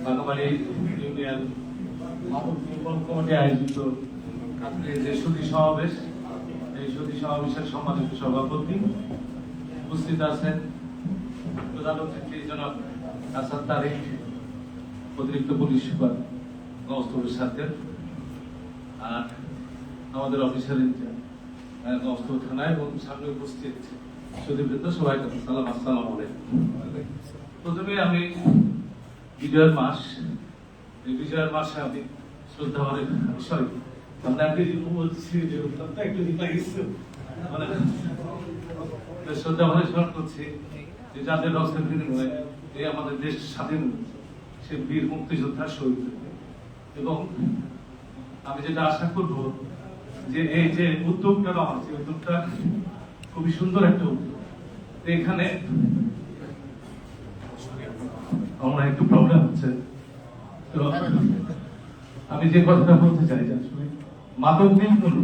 Bagabari union committee আয়োজিত আজকে যে সুধী সমাবেশ, এই সুধী সমাবেশের সম্মানিত সভাপতি উপস্থিত আছেন প্রধান অতিথি জনাব আসাদ তারিক, অতিরিক্ত পুলিশ সুপার গৌস্তবের সাথে, আর আমাদের অফিসার ইনচার্জ গৌস্তব থানা এবং সামনে উপস্থিত সুধীবৃন্দ, সবাইকে সালাম, আসসালামু আলাইকুম। প্রথমে আমি বিজয়ের মাস, এই বিজয়ের মাসে আমি শ্রদ্ধা শ্রদ্ধা ভরে স্মরণ করছি যে যাদের রক্তের বিনিময়ে এই আমাদের দেশ স্বাধীন, সে বীর মুক্তিযোদ্ধা শহীদ। এবং আমি যেটা আশা করব যে এই যে উদ্যোগটা নেওয়া হচ্ছে, উদ্যোগটা খুবই সুন্দর একটা উদ্যোগ। এখানে আমার একটু প্রবলেম হচ্ছে, তো আমি যে কথাটা বলতে চাই যে আসলে মাদক নির্মূল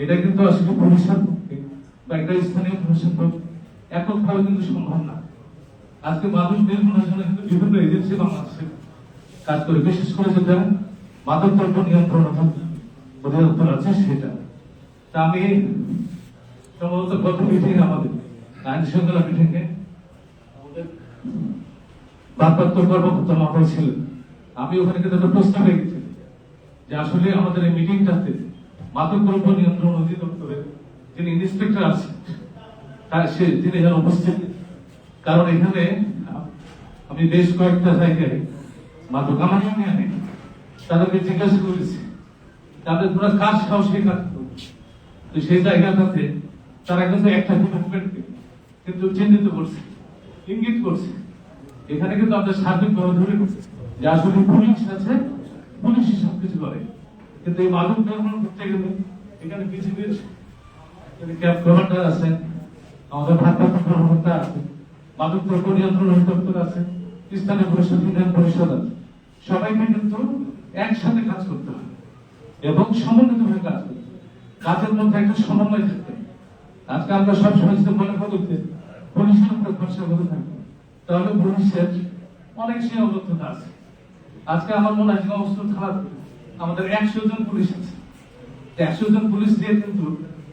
এটা কিন্তু আসলে ভবিষ্যৎ বা একটা স্থানীয় ভবিষ্যৎ এককভাবে কিন্তু সম্ভব না। আজকে মাদক নির্মূলের জন্য কিন্তু বিভিন্ন এজেন্সি বাংলাদেশে কাজ করে, বিশেষ করে যেটা মাদক দ্রব্য নিয়ন্ত্রণ অধিদপ্তর আছে সেটা। তা আমি সম্ভবত গত মিটিং আমাদের আইন শৃঙ্খলা মিটিংয়ে আমাদের ভারপ্রাপ্ত কর্মকর্তা মহোদয় ছিলেন, আমি ওখানে কিন্তু একটা প্রস্তাব রেখেছি যে আসলে আমাদের এই মিটিংটাতে মাদক দ্রব্য নিয়ন্ত্রণ অধিদপ্তরের যিনি ইন্সপেক্টর আছেন তিনি যেন উপস্থিত, কারণ এখানে আমি বেশ কয়েকটা জায়গায় মাদক আমার ইউনিয়নে তাদেরকে জিজ্ঞাসা করেছি তাদের পুরো কাজ খাও সেই কাজ, তো সেই জায়গাটাতে তারা কিন্তু একটা ডিপার্টমেন্টকে কিন্তু চিহ্নিত করছে, ইঙ্গিত করছে। এখানে কিন্তু আমরা সার্বিকভাবে ধরে যে আসলে পুলিশ আছে, পুলিশই সবকিছু করে, কিন্তু এই মাদক নির্মূল করতে গেলে এখানে বিজেপির ক্যাম্প কমান্ডার আছেন, আমাদের ভারপ্রাপ্ত কর্মকর্তা আছে, মাদক দ্রব্য নিয়ন্ত্রণ অধিদপ্তর আছে, স্থানীয় পরিষদ, ইউনিয়ন পরিষদ আছে, সবাইকে কিন্তু একসাথে কাজ করতে হবে এবং সমন্বিতভাবে কাজ করতে হবে। কাজের মধ্যে একটা সমন্বয় থাকতে হবে। আজকে আমরা সবসময় যদি মনে করি যে পুলিশের উপরে ভরসা করে থাকবে, তাহলে পুলিশের অনেক সীমাবদ্ধতা আছে। আজকে আমার মনে হয় অবস্থা খারাপ, আমাদের 100 জন পুলিশ আছে, 100 জন পুলিশ দিয়ে কিন্তু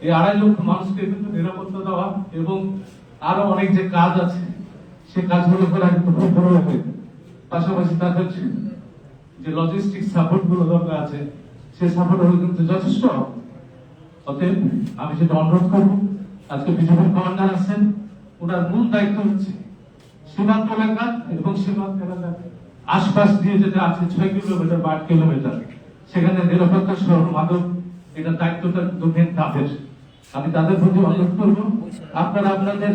এই 2.5 লক্ষ মানুষকে কিন্তু নিরাপত্তা দেওয়া এবং আরো অনেক যে কাজ আছে সে কাজগুলো করা কিন্তু খুব বড় হয়ে, পাশাপাশি তাদের যে লজিস্টিক সাপোর্ট গুলো দরকার আছে সেই সাপোর্ট হলো কিন্তু যথেষ্ট। অতএব আমি সেটা অনুরোধ করবো, আজকে বিজেপির কমান্ডার আছেন, ওনার মূল দায়িত্ব হচ্ছে সীমান্ত এলাকা এবং সীমান্ত এলাকার আশপাশ দিয়ে যেটা আছে 6 কিলোমিটার বা 8 কিলোমিটার, সেখানে নিরাপত্তা সহ মাদক এটা দায়িত্বটা মেন তাদের। আমি তাদের প্রতি অনুরোধ করবো আপনারা আপনাদের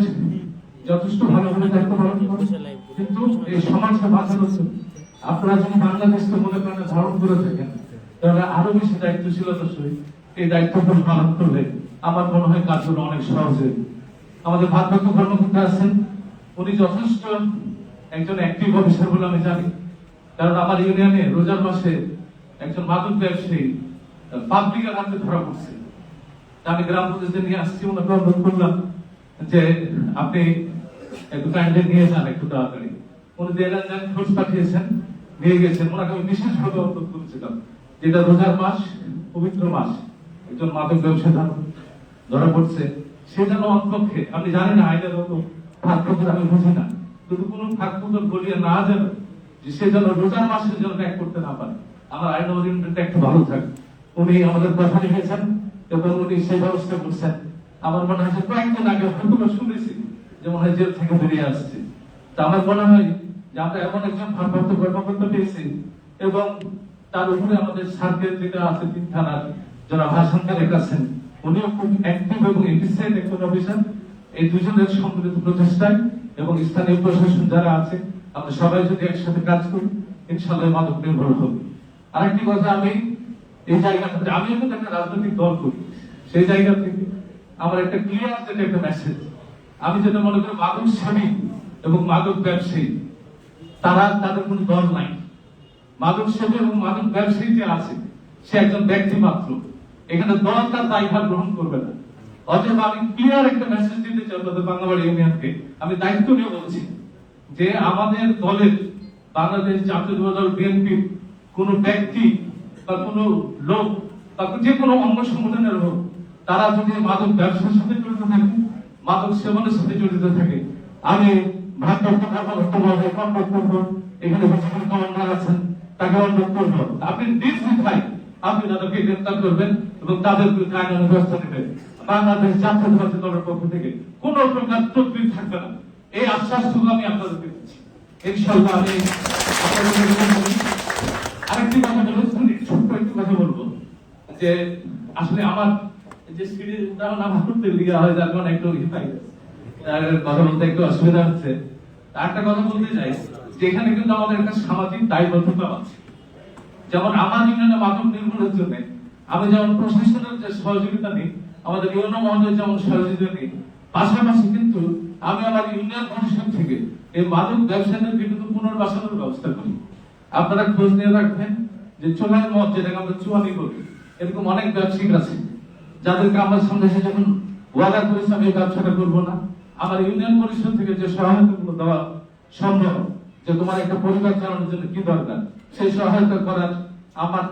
যথেষ্ট ভালোভাবে দায়িত্ব পালন করুন, কিন্তু এই সমাজকে বাঁচানোর জন্য আপনারা যদি বাংলাদেশকে মনে করেন ধারণ করে থাকেন, তাহলে আরো বেশি দায়িত্বশীলতার সহিত এই দায়িত্বগুলো পালন করলে আমার মনে হয় কাজগুলো অনেক সহজ হবে। আমাদের ভারপ্রাপ্ত কর্মকর্তা আছেন, উনি যথেষ্ট একজন অ্যাক্টিভ অফিসার বলে আমি জানি, কারণ আমার ইউনিয়নে রোজার মাসে একজন মাদক ব্যবসায়ী পাবলিকের হাতে ধরা পড়ছে। আমি গ্রাম পুলিশে নিয়ে আসছি, ওনাকে অনুরোধ করলাম যে আপনি একটু কাইন্ডলি নিয়ে যান একটু তাড়াতাড়ি। উনি খোঁজ পাঠিয়েছেন, নিয়ে গেছেন। ওনাকে আমি বিশেষভাবে অনুরোধ করেছিলাম যেটা রোজার মাস, পবিত্র মাস, একজন মাদক ব্যবসায়ী ধরা পড়ছে, সে যেন অন্তপক্ষে, আমি জানি না আইনের মতো ফাঁকফোকর আমি বুঝি না, কিন্তু কোনো ফাঁকফোকর বলিয়ে না যেন যে সে যেন রোজার মাসে যেন ত্যাগ করতে না পারে, আমার আইন অধীনটা একটু ভালো থাকে। উনি আমাদের কথা লিখেছেন এবং উনি সেই ব্যবস্থা করছেন। আমার মনে হয় যে কয়েকদিন আগে হয়তো শুনেছি যে মনে হয় জেল থেকে বেরিয়ে আসছে। তা আমার মনে হয় যে আমরা এমন একজন ভারপ্রাপ্ত কর্মকর্তা পেয়েছি এবং তার উপরে আমাদের সার্কেল যেটা আছে 3 থানার যারা ভাষণ তারেক আছেন, উনিও খুব অ্যাক্টিভ এবং এফিসিয়েন্ট একজন অফিসার। এই দুজনের সম্মিলিত প্রচেষ্টায় এবং স্থানীয় প্রশাসন যারা আছে, আমরা সবাই যদি একসাথে কাজ করি, ইনশাআল্লাহ মাদক নির্মূল হবে। আরেকটি কথা, আমি এই জায়গাটাতে আমি কিন্তু একটা রাজনৈতিক দল করি, সেই জায়গা থেকে আমার একটা ক্লিয়ার যেটা একটা মেসেজ, আমি যেটা মনে করি মাদক সেবী এবং মাদক ব্যবসায়ী তাদের কোনো দল নাই। মাদক সেবী এবং মাদক ব্যবসায়ী যে আছে সে একজন ব্যক্তি মাত্র, এখানে দল তার দায়ভার গ্রহণ করবে না। অতএব আমি ক্লিয়ার একটা মেসেজ দিতে চাই আপনাদের বাঙ্গাবাড়ি ইউনিয়নকে, আমি দায়িত্ব নিয়ে বলছি যে আমাদের দলের বাংলাদেশ জাতীয়তাবাদী দল বিএনপি কোন ব্যক্তি বা কোন লোক বা যে কোনো অঙ্গ সংগঠনের হোক, তারা যদি মাদক ব্যবসার সাথে জড়িত থাকে, মাদক সেবনের সাথে জড়িত থাকে, আমি এখানে কমান্ডার আছেন, তাকে অনুরোধ করবো আপনি নির্দ্বিধায় আপনি তাদেরকে গ্রেফতার করবেন এবং তাদের বিরুদ্ধে আইনানুগ ব্যবস্থা নেবেন। বাংলাদেশ জাতীয়তাবাদী দলের পক্ষ থেকে কোন প্রকার তদবির থাকবে না, এই আশ্বাসটুকু আমি আপনাদেরকে দিচ্ছি। ইনশাআল্লাহ আমি আরেকটি কথা বলবো, ছোট্ট একটু কথা বলবো যে আসলে আমার যে সিরিজটা না ভারতের লিগা হয় যার কারণে একটু কথা বলতে একটু অসুবিধা হচ্ছে। একটা কথা বলতে চাই যে এখানে কিন্তু আমাদের একটা সামাজিক দায়বদ্ধতা আছে। যেমন আমার ইউনিয়নে মাদক নির্মূলের জন্য আমি যেমন প্রশাসনের যে সহযোগিতা নিই, আমাদের ইউনিয়ন মহোদয় যেমন সহযোগিতা নিই, পাশাপাশি কিন্তু আমি আমার ইউনিয়ন পরিষদ থেকে এই মাদক ব্যবসায়ীদের বিরুদ্ধে পুনর্বাসনের ব্যবস্থা করি। আপনারা খোঁজ নিয়ে রাখবেন যে চোলাই মদ, যেটাকে আমরা চুয়ানি বলি, এরকম অনেক ব্যবসায়িক আছে যাদেরকে আমার সামনে এসে যখন ওয়াদা করেছে আমি এই ব্যবসাটা করবো না, আমার ইউনিয়ন পরিষদ থেকে যে সহায়তা দেওয়া সম্ভব, যে তোমার একটা পরিবার চালানোর জন্য কি দরকার, সেই সহায়তা করার আমার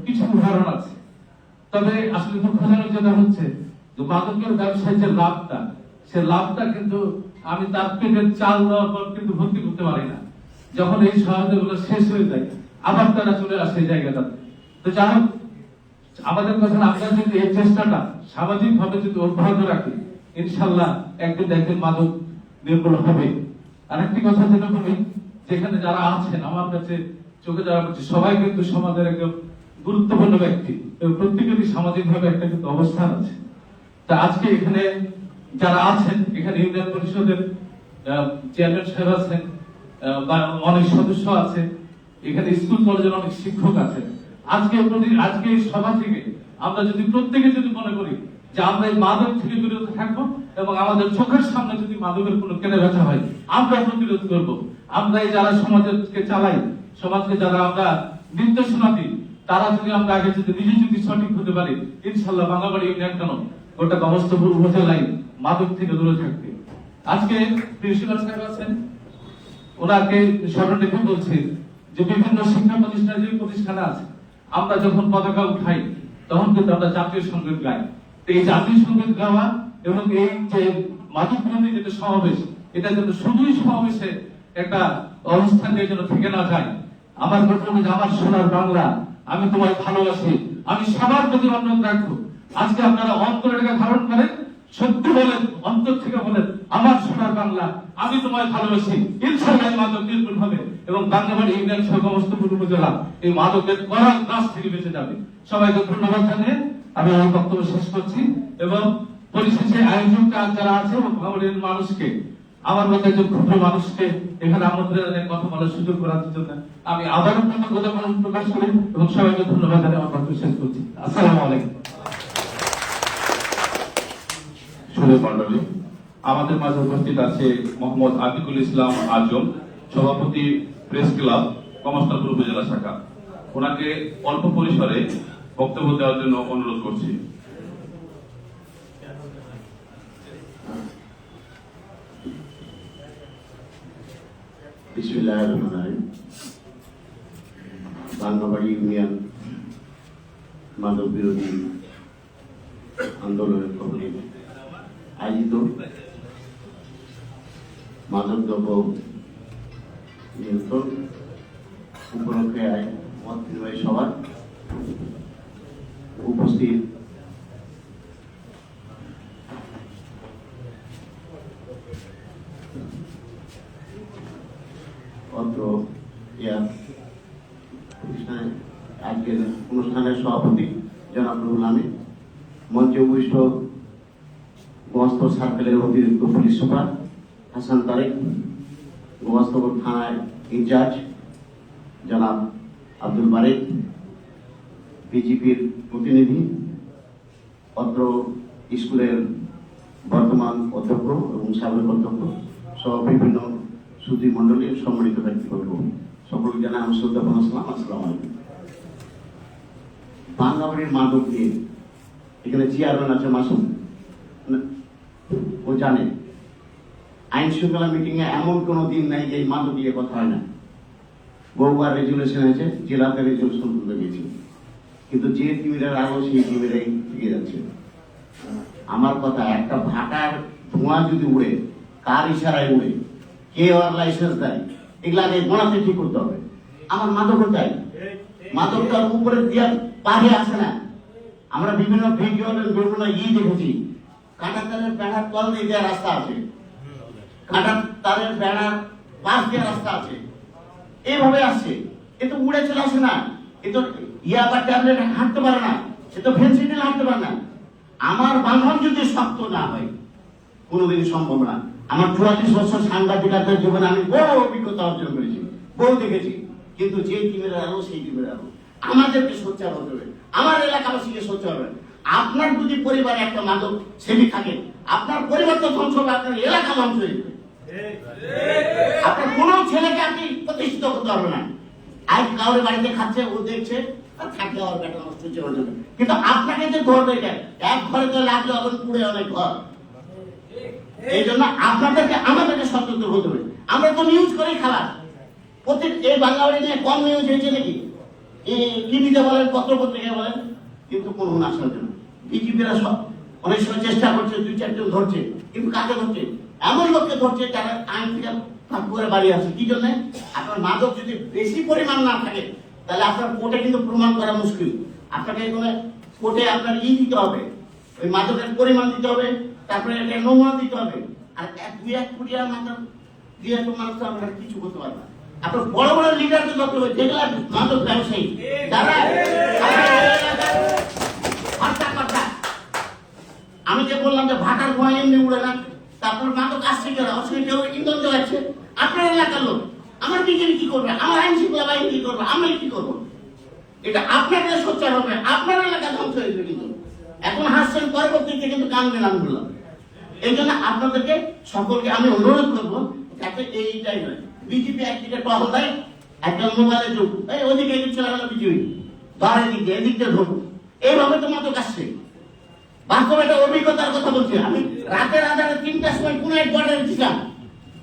কিছু উদাহরণ আছে। তবে আসলে দুঃখজনক যেটা হচ্ছে যে মাদকের ব্যবসায় যে লাভটা, সে লাভটা কিন্তু আমি তার পেটের চাল দেওয়ার পর কিন্তু ভর্তি করতে পারি না। যখন এই সহায়তা গুলো শেষ হয়ে যায় আবার তারা চলে আসে এই জায়গাটাতে। তো যাই হোক, আমাদের কথা আমরা যদি এই চেষ্টাটা সামাজিক ভাবে যদি অব্যাহত রাখি, ইনশাল্লাহ একদিন একদিন মাদক নির্মূল হবে। আরেকটি কথা যেটা বলি, যেখানে যারা আছেন আমার কাছে চোখে যারা পড়ছে সবাই কিন্তু সমাজের একদম গুরুত্বপূর্ণ ব্যক্তি এবং প্রত্যেকেরই সামাজিক ভাবে একটা কিন্তু অবস্থান আছে। তা আজকে এখানে যারা আছেন, এখানে ইউনিয়ন পরিষদের চেয়ারম্যান সাহেব আছেন, অনেক সদস্য আছে, এখানে স্কুল কলেজের অনেক শিক্ষক আছেন। আজকে এই সভা থেকে আমরা যদি প্রত্যেকে যদি মনে করি যে আমরা এই মাদক থেকে বিরত থাকবো এবং আমাদের চোখের সামনে যদি মাদকের কোনো কেনা বেচা হয় আমরা প্রতিরোধ করব। আমরা এই যারা সমাজকে চালাই, সমাজকে যারা আমরা নির্দেশনা দিই, তারা যদি আমরা আগে যদি নিজে যদি সঠিক হতে পারি, ইনশাল্লাহ বাঙাবাড়ি ইউনিয়ন কেন গোটা গমস্তপুর উপজেলায় মাদক থেকে দূরে থাকবে। আজকে প্রিন্সিপাল সাহেব আছেন, ওনাকে স্মরণ রেখে বলছি যে বিভিন্ন শিক্ষা প্রতিষ্ঠান যে প্রতিষ্ঠানে আছে, আমরা যখন পতাকা উঠাই তখন কিন্তু আমরা জাতীয় সঙ্গীত গাই। তো এই জাতীয় সঙ্গীত গাওয়া এবং এই যে মাদক বিরোধী যেটা সমাবেশ, এটা কিন্তু শুধুই সমাবেশে একটা অবস্থান নিয়ে যেন থেকে না যায়। আমার বলবো যে আমার সোনার বাংলা, আমি তোমায় ভালোবাসি, আমি সবার প্রতি অনুরোধ রাখবো আজকে আপনারা অন্তরে রেখে ধারণ করেন, সত্যি বলেন, অন্তর থেকে বলেন আমার সোনার বাংলা, আমি তোমায় ভালোবাসি। ইনশাআল্লাহ মাদক নির্মূল হবে এবং বাংলাবাড়ি ইউনিয়ন সহ সমস্তপুর উপজেলা এই মাদকের করার কাজ থেকে বেঁচে যাবে। সবাইকে ধন্যবাদ জানিয়ে আমি আমার বক্তব্য শেষ করছি এবং পরিশেষে আয়োজক যারা আছে এবং বাংলাদেশের মানুষকে, আমার মতো একজন ক্ষুদ্র মানুষকে এখানে আমন্ত্রণে কথা বলার সুযোগ করার জন্য আমি আবারও কৃতজ্ঞতা প্রকাশ করি এবং সবাইকে ধন্যবাদ জানিয়ে আমার বক্তব্য শেষ করছি। আসসালামু আলাইকুম। মন্ডলী, আমাদের মাঝে উপস্থিত আছে মোহাম্মদ আতিকুল ইসলাম আজম, সভাপতি প্রেস ক্লাব কমলপুর উপজেলা শাখা। ওনাকে অল্প পরিসরে বক্তব্য দেওয়ার জন্য অনুরোধ করছি। বিসমিল্লাহির রহমানির রহিম। বাংলাবাড়ি ইউনিয়ন মাদক বিরোধী আন্দোলনের খবরে আয়োজিত মাদক দ্রব্য নিয়ন্ত্রণ উপলক্ষে মত বিনিময় সভা উপস্থিত আজকের অনুষ্ঠানের সভাপতি জনাব নুরুল আমিন, মঞ্চে উপবিষ্ট গোয়াস্তর সার্কেলের অতিরিক্ত পুলিশ সুপার হাসান তারেক, গোয়াস্তপুর থানার ইনচার্জ জনাব আব্দুল বারেক, বিজেপির প্রতিনিধি, অত্র স্কুলের বর্তমান অধ্যক্ষ এবং সাবেক অধ্যক্ষ সহ বিভিন্ন সুধী মন্ডলীর সম্মানিত ব্যক্তিবর্গ, সকলকে জানাই আমার শ্রদ্ধাপূর্ণ সালাম। আসসালামু আলাইকুম। বাংলাবাড়ির মাদক নিয়ে এখানে চেয়ারম্যান আছে মাসুম, ও জানে আইন শৃঙ্খলা মিটিং এ এমন কোনো দিন নাই যে মাদক নিয়ে কথা হয় না। বহুবার রেজুলেশন হয়েছে, জেলাতে রেজুলেশন তুলে গেছে, কিন্তু যে টিভিটার আলো সেই টিভিটাই থেকে যাচ্ছে। আমার কথা, একটা ভাটার ধোঁয়া যদি উড়ে, কার ইশারায় উড়ে, কে ওর লাইসেন্স দেয়, এগুলা আগে গোনাতে ঠিক করতে হবে। আমার মাদক চাই, মাদকটার উপরে দিয়ে পারে আসে না। আমরা বিভিন্ন ভিডিও বিভিন্ন দেখেছি, কাঁটা তারের বেড়ার তল দিয়ে দেওয়ার রাস্তা আছে, কাঁটা তারের বেড়ার পাশ দিয়ে রাস্তা আছে, এইভাবে আসছে। এ তো উড়ে চলে আসে না, এ তো ইয়াবা ট্যাবলেট হাঁটতে পারে না, সে তো ফেন্সিডিল হাঁটতে পারে না। আমার বাঁধন যদি শক্ত না হয় কোনোদিনই সম্ভব না। আমার 44 বছর সাংবাদিকতার জীবনে আমি বড় অভিজ্ঞতা অর্জন করেছি, বহু দেখেছি, কিন্তু যে টিমের আলো সেই টিমের আলো। আমাদেরকে সোচ্চার হতে হবে, আমার এলাকাবাসীকে সোচ্চার হবে। আপনার যদি পরিবারে একটা মাদক সেবী থাকে, আপনার পরিবার তো ধ্বংস হবে, আপনার এলাকা ধ্বংস হয়ে যাবে। আপনার কোনো ছেলেকে আপনি প্রতিষ্ঠিত করতে পারবে না। আজ কাউরে বাড়িতে খাচ্ছে, ও দেখছে, থাকে আর বেটা নষ্ট হচ্ছে, কিন্তু আপনাকে যে ধরবে, এক ঘরে তো লাগলে অনেক পুড়ে অনেক ঘর। এই জন্য আপনাদেরকে আমাদেরকে সতর্ক হতে হবে। আমরা তো নিউজ করেই খারাপ, প্রত্যেক এই বাংলাবাড়ি নিয়ে কম নিউজ হয়েছে নাকি? টিভিতে বলেন, পত্রপত্রিকায় বলেন, কিন্তু কোনো আসার জন্য বিজেপিরা সব অনেক সময় চেষ্টা করছে, 2-4 জন ধরছে, কিন্তু কাকে ধরছে? এমন লোককে ধরছে যারা আইন থেকে ফাঁক করে বাড়ি আসে। কি জন্য? আপনার মাদক যদি বেশি পরিমাণ না থাকে, তাহলে আপনার কোর্টে কিন্তু প্রমাণ করা মুশকিল। আপনাকে এখানে কোর্টে আপনার দিতে হবে, ওই মাদকের পরিমাণ দিতে হবে, তারপরে একটা নমুনা দিতে হবে। আর 1-2 কোটি মাদক দিয়ে তো মানুষ আপনারা কিছু করতে পারবে না। আপনার বড় বড় লিডারকে ধরতে হবে, যেগুলা মাদক ব্যবসায়ী, যারা আমি যে বললাম যে ভাটার ধোঁয়া এমনি উড়ে না, তারপর মাদক আসছে কেউ অসুবিধা, কেউ ইন্ধন জ্বালাচ্ছে, আপনার এলাকার লোক। আমার বিজেপি কি করবে? আমার আইন শৃঙ্খলা বাহিনী কি করবে? আমরা কি করবো? এটা আপনাদের সোচ্চার হবে, আপনার এলাকা ধ্বংস হয়েছে। কিন্তু এখন হাসছেন, পরবর্তীতে কিন্তু কানবেন। আমি বললাম, এই জন্য আপনাদেরকে সকলকে আমি অনুরোধ করবো, যাতে এইটাই নয় বিজেপি একদিকে টহল দেয়, একটা মোবাইলে যুগ, এই ওদিকে এদিক চলে গেল বিজেপি, ধরে দিক দিয়ে এদিক দিয়ে ধরবো, এইভাবে তো মাদক আসছে। বাস্তব একটা অভিজ্ঞতার কথা বলছি আমি। রাতের আধারে 3টার সময় কোন এক বর্ডারে ছিলাম,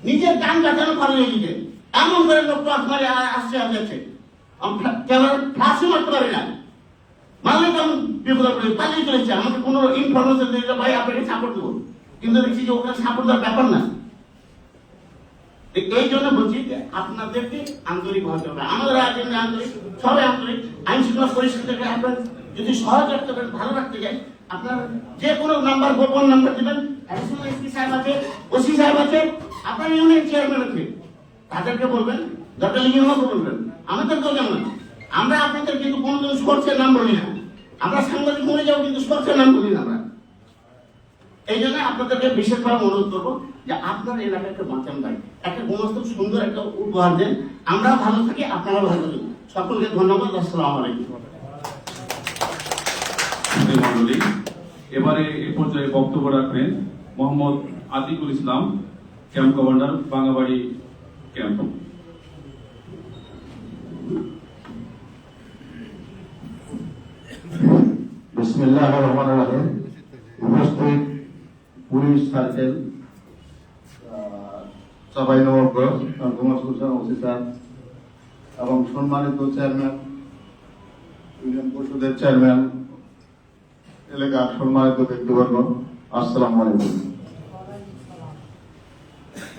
নিজের কান বাঁচানো ভালো লেগেছে, এমন করে লোক টস মারে আসছে যাচ্ছে, ফ্লাশও মারতে পারি না, মারলে তো আমি বিপদে পড়ে পালিয়ে চলেছে। আমাকে কোনো ইনফরমেশন দিলে ভাই আপনাকে সাপোর্ট দেবো, কিন্তু দেখছি যে ওখানে সাপোর্ট দেওয়ার ব্যাপার না। এই জন্য বলছি যে আপনাদেরকে আন্তরিক হতে হবে, আমাদের রাজ্যে আন্তরিক, সবাই আন্তরিক। আইন শৃঙ্খলা পরিস্থিতিকে আপনার যদি সহজ রাখতে পারেন, ভালো রাখতে চাই, আপনার যে কোনো নাম্বার, গোপন নাম্বার দিবেন। অ্যাডিশনাল এসপি সাহেব আছে, ওসি সাহেব আছে, আপনার ইউনিয়ন চেয়ারম্যান আছে, তাদেরকে বলবেন, দরকার ইউনিয়নকে বলবেন, আমাদেরকেও জানবেন। আমরা আপনাদের কিন্তু কোনোদিন সোর্সের নাম বলি না, আমরা সাংবাদিক মরে যাবো, কিন্তু সোর্সের নাম বলি না আমরা। এই জন্য আপনাদেরকে বিশেষভাবে অনুরোধ করবো যে আপনার এলাকাকে বাঁচান ভাই, একটা গুণস্তর সুন্দর একটা উপহার দেন, আমরা ভালো থাকি, আপনারা ভালো থাকি। সকলকে ধন্যবাদ। আসসালামু আলাইকুম। মন্ডলী, এবারে এ পর্যায়ে বক্তব্য রাখবেন মোহাম্মদ আতিকুল ইসলাম, ক্যাম্প কমান্ডার, বাঙ্গাবাড়ি ক্যাম্প। বিসমিল্লাহির রহমানির রহিম। উপস্থিত পুলিশ সার্কেল, সবাই নবাবগঞ্জ অফিসার এবং সম্মানিত চেয়ারম্যান, ইউনিয়ন পরিষদের চেয়ারম্যান, এলাকার সম্মানিত ব্যক্তিবর্গ, আসসালামু আলাইকুম।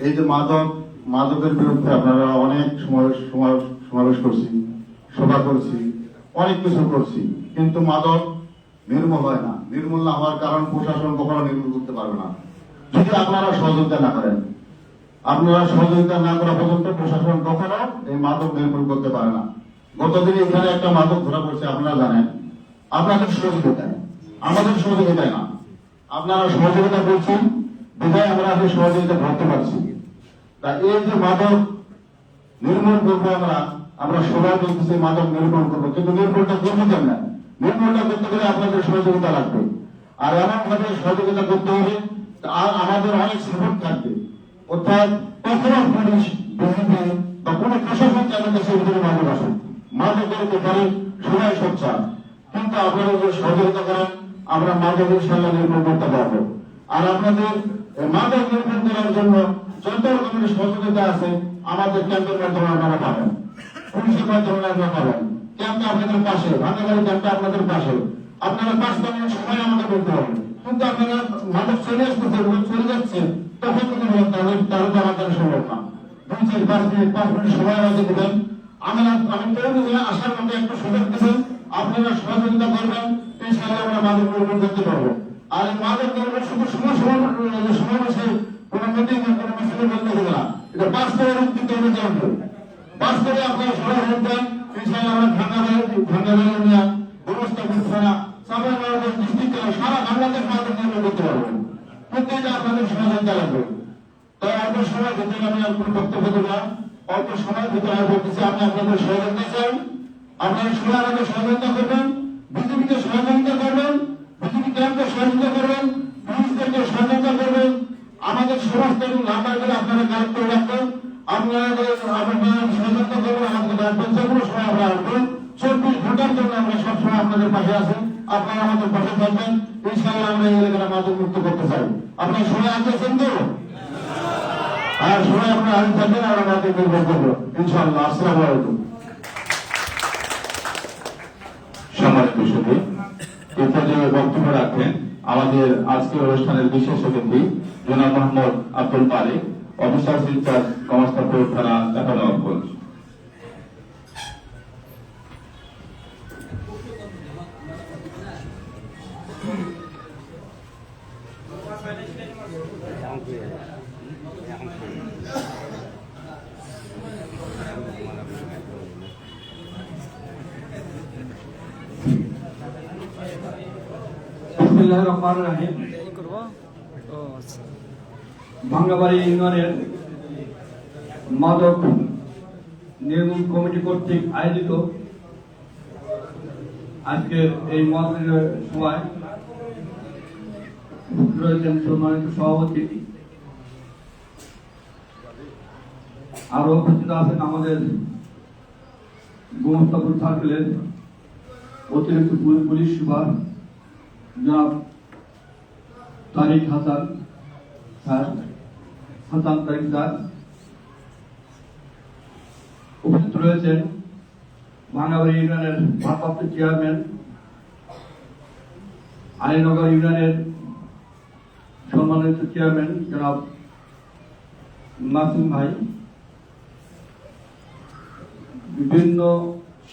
এই যে মাদকের বিরুদ্ধে আপনারা অনেক সমাবেশ করছি, সভা করছি, অনেক কিছু করছি, কিন্তু মাদক নির্মূল হয় না। নির্মূল না হওয়ার কারণ প্রশাসন কখনো নির্মূল করতে পারবে না যদি আপনারা সহযোগিতা না করেন। আপনারা সহযোগিতা না করা পর্যন্ত প্রশাসন কখনো এই মাদক নির্মূল করতে পারে না। গতদিন এখানে একটা মাদক ধরা পড়ছে, আপনারা জানেন, আপনাদের সহযোগিতায়, আমাদের সহযোগিতায় না। আপনারা সহযোগিতা করছেন বিধায় আমরা আজকে সহযোগিতা করতে পারছি। তা এই যে মাদক নির্মূল করবো, আমরা সবাই বলতেছি মাদক নির্মূল করবো, কিন্তু নির্মূলটা করবো কেন? নির্মূলটা করতে গেলে আপনাদের সহযোগিতা লাগবে, আর এমন ভাবে সহযোগিতা করতে হবে আর আমাদের অনেক সাপোর্ট থাকবে। অর্থাৎ কখনো পুলিশ, বিজেপি বা কোনো প্রশাসন চালাতে সে ভিতরে মাদক আসে, মাদকের ব্যাপারে সবাই সোচ্চার, কিন্তু আপনারা যে সহযোগিতা করেন, আমরা মাদক ইনশাআল্লাহ নির্মূল করতে পারবো। আর আপনাদের মাদক নির্মূল করার জন্য যত রকমের সহযোগিতা আছে আমাদের ক্যাম্পের মাধ্যমে আপনারা পাবেন। পুলিশের মাধ্যমে আপনারা পাবেন। ক্যাম্পটা আপনাদের পাশে, ভান্ডারবাড়ি ক্যাম্পটা আপনাদের পাশে। আপনারা 5 মিনিট সময় আমাকে বলতে হবে, কিন্তু আপনারা মানুষ চলে আসতেছে, চলে যাচ্ছে, তখন যদি বলেন তাহলে তো আমাদের সম্ভব না। 2-4-5 মিনিট সময় আমাকে দেবেন। আমি তৈরি আসার মধ্যে একটু সুযোগ দেবেন, আপনারা সহযোগিতা করবেন, ইনশাআল্লাহ আমরা মাদক নির্মূল করতে পারবো। আর এই মাদক নির্মূল শুধু সমাবেশে কোনো মিটিং কোনো মিছিলে বলতে হবে না, এটা বাস্তবে রূপ দিতে হবে। জানবো বাস্তবে আপনারা সবাই বলবেন, ইনশাআল্লাহ আমরা ভাঙ্গাবাড়ি নিয়ে ব্যবস্থা করতে না চাঁপাইনবাবগঞ্জ ডিস্ট্রিক্টে সারা বাংলাদেশ মাদক নির্মূল করতে পারবো, কিন্তু এটা আপনাদের সহযোগিতা লাগবে। তাই অল্প সময় ভিতরে আমি আর কোনো বক্তব্য দেব না, অল্প সময় ভিতরে আমি বলতেছি আমি আপনাদের সহযোগিতা চাই। আপনারা সবাই আমাদের সহযোগিতা করবেন, বিজেপিকে সহযোগিতা করবেন, বিজেপি ক্যাম্পকে সহযোগিতা করবেন, পুলিশদেরকে সহযোগিতা করবেন। আমাদের সমস্ত নাম্বারগুলো আপনারা কালেক্ট করে রাখবেন। আপনারা সহযোগিতা করবেন, আমাদের পঞ্চায়েতগুলো সময় আমরা রাখবেন। 24 ঘন্টার জন্য আমরা সবসময় আপনাদের পাশে আছি, আপনারা আমাদের পাশে থাকবেন। ইনশাআল্লাহ আমরা এই এলাকাটা মাদক মুক্ত করতে চাই। আপনারা সবাই আসছেন তো? আর সবাই আপনারা আগে থাকবেন, আমরা মাদক নির্ভর করবো ইনশাআল্লাহ। আসসালামু আলাইকুম। সম্মানিত সুধী, এই পর্যায়ে বক্তব্য রাখেন আমাদের আজকের অনুষ্ঠানের বিশেষ অতিথি জনাব মোহাম্মদ আব্দুল মালিক, অফিসার ইনচার্জ কমস্তাপুর থানা, নবাবগঞ্জ। বিসমিল্লাহির রহমানির রহিম। ভাঙ্গাবাড়ি ইউনিয়নের মাদক নির্মূল কমিটি কর্তৃক আয়োজিত আজকের এই মহফিলের সময় রয়েছেন সম্মানিত সভাপতি, আরো উপস্থিত আছেন আমাদের গোমস্তাপুর সার্কেলের অতিরিক্ত পুলিশ সুপার জনাব তারিক হাসান স্যার, তারিক স্যার। উপস্থিত রয়েছেন ভাঙ্গাবাড়ি ইউনিয়নের ভারপ্রাপ্ত চেয়ারম্যান, আলীনগর ইউনিয়নের সম্মানিত চেয়ারম্যান জনাব মাসুম ভাই, বিভিন্ন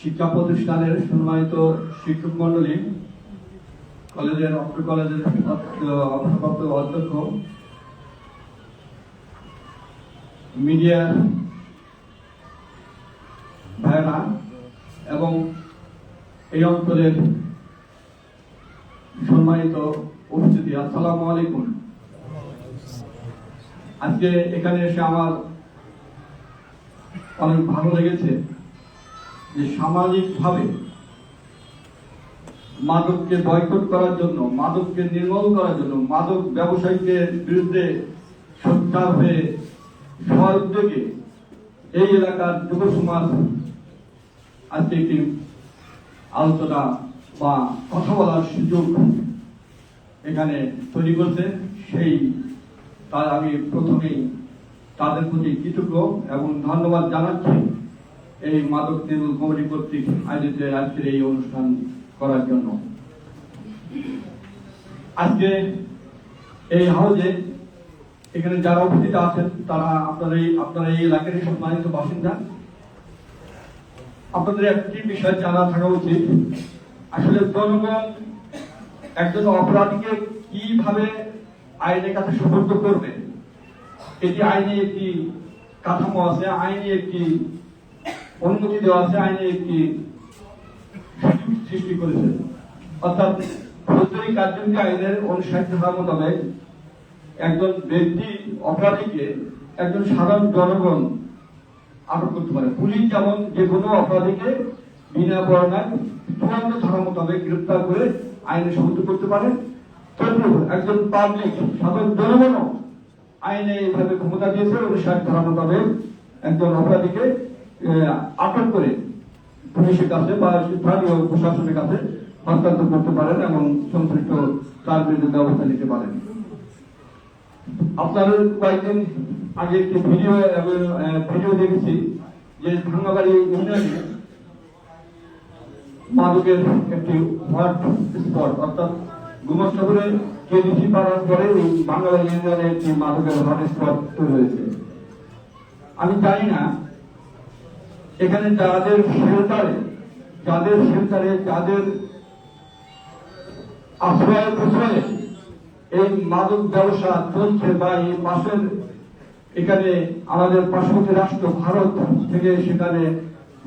শিক্ষা প্রতিষ্ঠানের সম্মানিত শিক্ষক মন্ডলী, কলেজের অত্র কলেজের অবসরপ্রাপ্ত অধ্যক্ষ, মিডিয়া ভাইরা এবং এই অঞ্চলের সম্মানিত উপস্থিতি, আসসালামু আলাইকুম। আজকে এখানে এসে আমার অনেক ভালো লেগেছে যে সামাজিকভাবে মাদককে বয়কট করার জন্য, মাদককে নির্মূল করার জন্য, মাদক ব্যবসায়ীদের বিরুদ্ধে সোচ্চার হয়ে সহযোগে এই এলাকার যুব সমাজ আজকে একটি আলোচনা বা কথা বলার সুযোগ এখানে তৈরি করছে। সেই তার আমি প্রথমেই তাদের প্রতি কৃতজ্ঞ এবং ধন্যবাদ জানাচ্ছি এই মাদক নির্মূল কমিটি কর্তৃক আয়োজিত আজকের এই অনুষ্ঠান করার জন্য। আজকে এই হাউজে এখানে যারা উপস্থিত আছেন তারা আপনারা এই এলাকারই সম্মানিত বাসিন্দা। আপনাদের একটি বিষয় জানা থাকা উচিত, আসলে জনগণ একজন অপরাধীকে কিভাবে আইনের কাছে সুপর্দ করবে, এটি আইনে একটি কাঠামো আছে, আইনে একটি অনুমতি দেওয়া আছে, আইনে একটি সৃষ্টি করেছে। অর্থাৎ ফৌজদারি কার্যবিধি আইনের 59 ধারা মোতাবেক একজন ব্যক্তি অপরাধীকে একজন সাধারণ জনগণ আটক করতে পারে। পুলিশ যেমন যে কোনো অপরাধীকে বিনা পরোয়ানায় 54 ধারা মোতাবেক গ্রেফতার করে আইনে সমুদ্র করতে পারে, তবুও একজন পাবলিক সাধারণ জনগণও আইনে এইভাবে ক্ষমতা দিয়েছে 59 ধারা মোতাবেক একজন অপরাধীকে আটক করে পুলিশের কাছে বা স্থানীয় প্রশাসনের কাছে হস্তান্তর করতে পারেন এবং সংশ্লিষ্ট তার বিরুদ্ধে ব্যবস্থা নিতে পারেন। আপনারা কয়েকদিন আগে একটি ভিডিও দেখেছি যে ভাঙ্গাবাড়ি ইউনিয়নে মাদকের একটি হট স্পট, অর্থাৎ গুমস্তাপুরে কেডিসি পাড়ার পরে এই ভাঙ্গাবাড়ি ইউনিয়নে একটি মাদকের হট স্পট তৈরি হয়েছে। আমি জানি না এখানে যাদের শেল্টারে যাদের আশ্রয় প্রশ্রয়ে এই মাদক ব্যবসা চলছে, বা এই পাশের এখানে আমাদের পার্শ্ববর্তী রাষ্ট্র ভারত থেকে সেখানে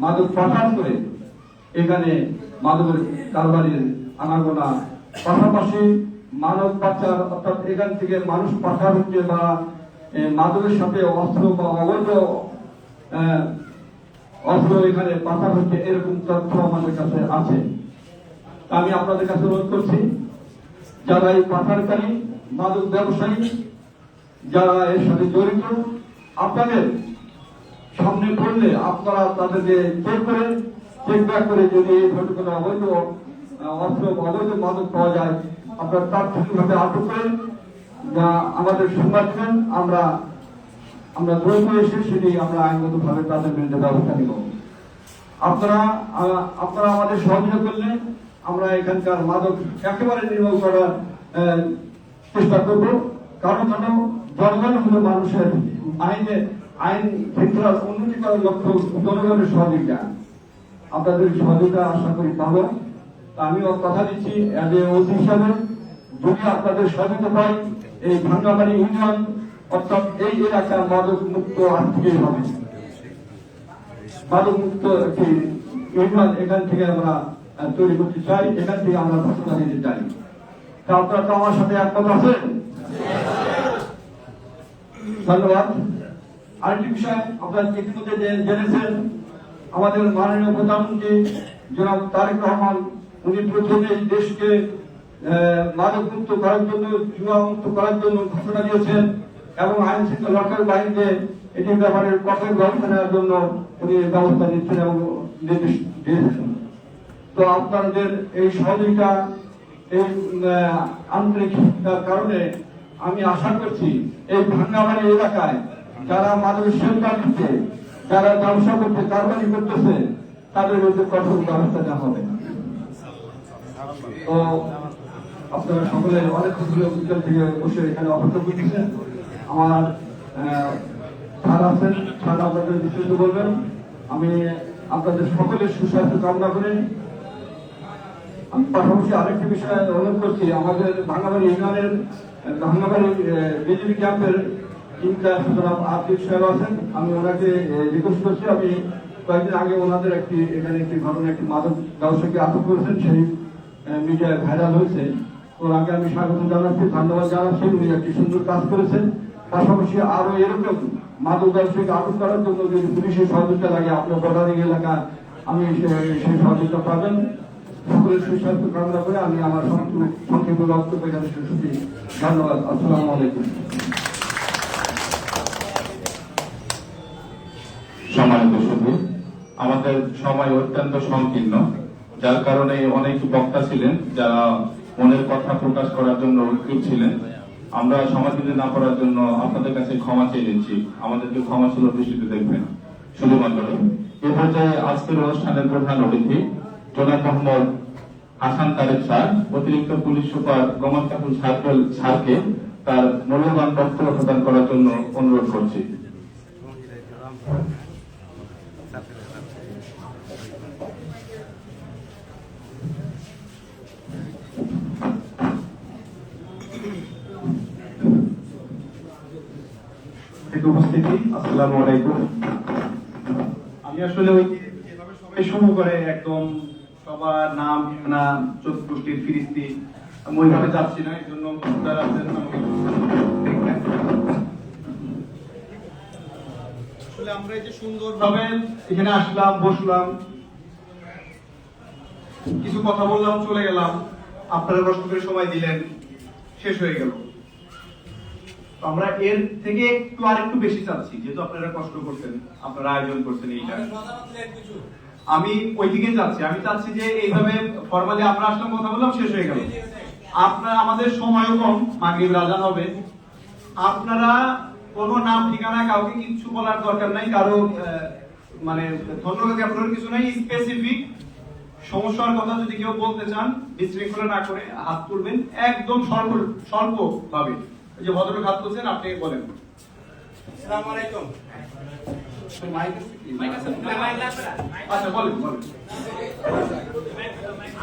মাদক পাচার করে এখানে মাদকের কারবারির আনাগোনা, পাশাপাশি মানব পাচার, অর্থাৎ এখান থেকে মানুষ পাচার হচ্ছে বা মাদকের সাথে অস্ত্র বা অবৈধ অস্ত্র এখানে পাচার হচ্ছে, এরকম তথ্য আমাদের কাছে আছে। আমি আপনাদের কাছে অনুরোধ করছি, যারা এই পাচারকারী মাদক ব্যবসায়ী, যারা এর সাথে জড়িত, আপনাদের সামনে পড়লে আপনারা তাদেরকে চেক ব্যাক করে যদি এই ধরনের কোনো অবৈধ অস্ত্র অবৈধ মাদক পাওয়া যায়, আপনারা তাৎক্ষণিকভাবে আটক করে যা আমাদের সংবাদ দেবেন, আমরা দ্রুত এসে সেটি আমরা আইনগতভাবে তাদের বিরুদ্ধে ব্যবস্থা নিব। আপনারা আমাদের সহযোগিতা করলে আমরা এখানকার মাদক একেবারে নির্মূল করার চেষ্টা করব। কারণ জনগণ হলো মানুষের আইন শৃঙ্খলার উন্নতি করার লক্ষ্য জনগণের সহযোগিতা। আপনাদের সহযোগিতা আশা করি পাবো। আমিও কথা দিচ্ছি এজ এ ওসি হিসাবে, যদি আপনাদের সহযোগিতা পাই, এই ভাঙ্গাবাড়ি ইউনিয়ন অর্থাৎ এই এলাকা মাদক মুক্ত আজ থেকেই হবে। মাদক মুক্ত একটি ইউনিয়ন এখান থেকে আমরা তৈরি করতে চাই, এখান থেকে আমরা ঘোষণা দিতে চাই। তা আপনারা তো আমার সাথে একমত আছেন? ধন্যবাদ। আরেকটি বিষয় আপনারা ইতিমধ্যে জেনেছেন, আমাদের মাননীয় প্রধানমন্ত্রী জনাব তারেক রহমান, উনি প্রথমে এই দেশকে মাদক মুক্ত করার জন্য, জুয়া মুক্ত করার জন্য ঘোষণা দিয়েছেন এবং আইন শৃঙ্খলা রক্ষার বাহিনীতে এটির ব্যাপারে কঠোর ব্যবস্থা নেওয়ার জন্য উনি ব্যবস্থা নিচ্ছেন এবং নির্দেশ দিয়েছেন। তো আপনাদের এই সহযোগিতা, এই আন্তরিকতার কারণে আমি আশা করছি এই ভাঙ্গাবাড়ি এলাকায় যারা মাদকের শেল্টার দিচ্ছে, যারা ব্যবসা করছে, কারবারি করতেছে, তাদের বিরুদ্ধে কঠোর ব্যবস্থা নেওয়া হবে। তো আপনারা সকলে অনেক বিকেল থেকে বসে এখানে অপেক্ষা করতেছেন। আমার স্যার আছেন, স্যার আপনাদের বিস্তারিত বলবেন। আমি আপনাদের সকলের সুস্বাস্থ্য কামনা করি। আমি পাশাপাশি আরেকটি বিষয় অনুরোধ করছি, আমাদের ভাঙ্গাবাড়ি ইউনিয়নের ভাঙ্গাবাড়ি বিজেপি ক্যাম্পের ইনচার্জ জনাব আতিক সাহেব আছেন, আমি ওনাকে রিকোয়েস্ট করছি, আমি কয়েকদিন আগে ওনাদের এখানে একটি ঘটনা, একটি মাদক ব্যবসায়ীকে আটক করেছেন, সেই মিডিয়ায় ভাইরাল হয়েছে। ওর আগে আমি স্বাগত জানাচ্ছি, ধন্যবাদ জানাচ্ছি, উনি একটি সুন্দর কাজ করেছেন। পাশাপাশি আরো এরকম মাদক ব্যবসায়ীকে আটক করার জন্য যদি পুলিশের সহযোগিতা লাগে আপনার বর্ডারিং এলাকা, আমি সেই সহযোগিতা পাবেন। সকলের সুস্বাস্থ্য কামনা করে আমি আমার সংক্ষিপ্ত বক্তব্য এখানে শেষ করছি। ধন্যবাদ। আসসালামু আলাইকুম। সম্মানিত সুধী, আমাদের সময় অত্যন্ত সংকীর্ণ, যার কারণে অনেক বক্তা ছিলেন যারা মনের কথা প্রকাশ করার জন্য উদ্গ্রীব ছিলেন। আমরা সময় দিতে না পারার জন্য আপনাদের কাছে ক্ষমা চেয়ে নিচ্ছি, আমাদেরকে ক্ষমাসুলভ দৃষ্টিতে দেখবেন। শুধু মন্ডলী, এ পর্যায়ে আজকের অনুষ্ঠানের প্রধান অতিথি জনাব মোহাম্মদ হাসান তারেক স্যার, অতিরিক্ত পুলিশ সুপার গোমাস্তাপুর স্যারকে তার মূল্যবান বক্তব্য প্রদান করার জন্য অনুরোধ করছি। উপস্থিতি, আসসালামু আলাইকুম। আমি আসলে ওই যেভাবে সবাই শুরু করে একদম সবার নাম ঠিকানা চতুর্থীর ফিরিস্তি, আমি ওইভাবে যাচ্ছি না, এই জন্য আসলে আমরা এই যে সুন্দরভাবে এখানে আসলাম, বসলাম, কিছু কথা বললাম, চলে গেলাম, আপনারা কষ্ট করে সময় দিলেন, শেষ হয়ে গেল। আমরা এর থেকে আরেকটু বেশি চাচ্ছি, যেহেতু আপনারা কষ্ট করছেন, আপনারা আয়োজন করছেন এইটা, আমি ওই দিকে যাচ্ছি। আমি চাচ্ছি যে এইভাবে ফরমালি আমরা আসলাম, কথা বললাম, শেষ হয়ে গেল। আপনার আমাদের সময়ও কম, মাগরিব আযান হবে, আপনারা কোনো নাম ঠিকানা কাউকে কিচ্ছু বলার দরকার নাই, কারো মানে ধন্যবাদ আপনার কিছু নাই, স্পেসিফিক সমস্যার কথা যদি কেউ বলতে চান বিশৃঙ্খলা না করে হাত তুলবেন, একদম স্বল্প ভাবে। এই যে ভদ্রলোক হাত তুলছেন, আপনি বলেন। আসসালামু আলাইকুম। আচ্ছা বলেন বলেন।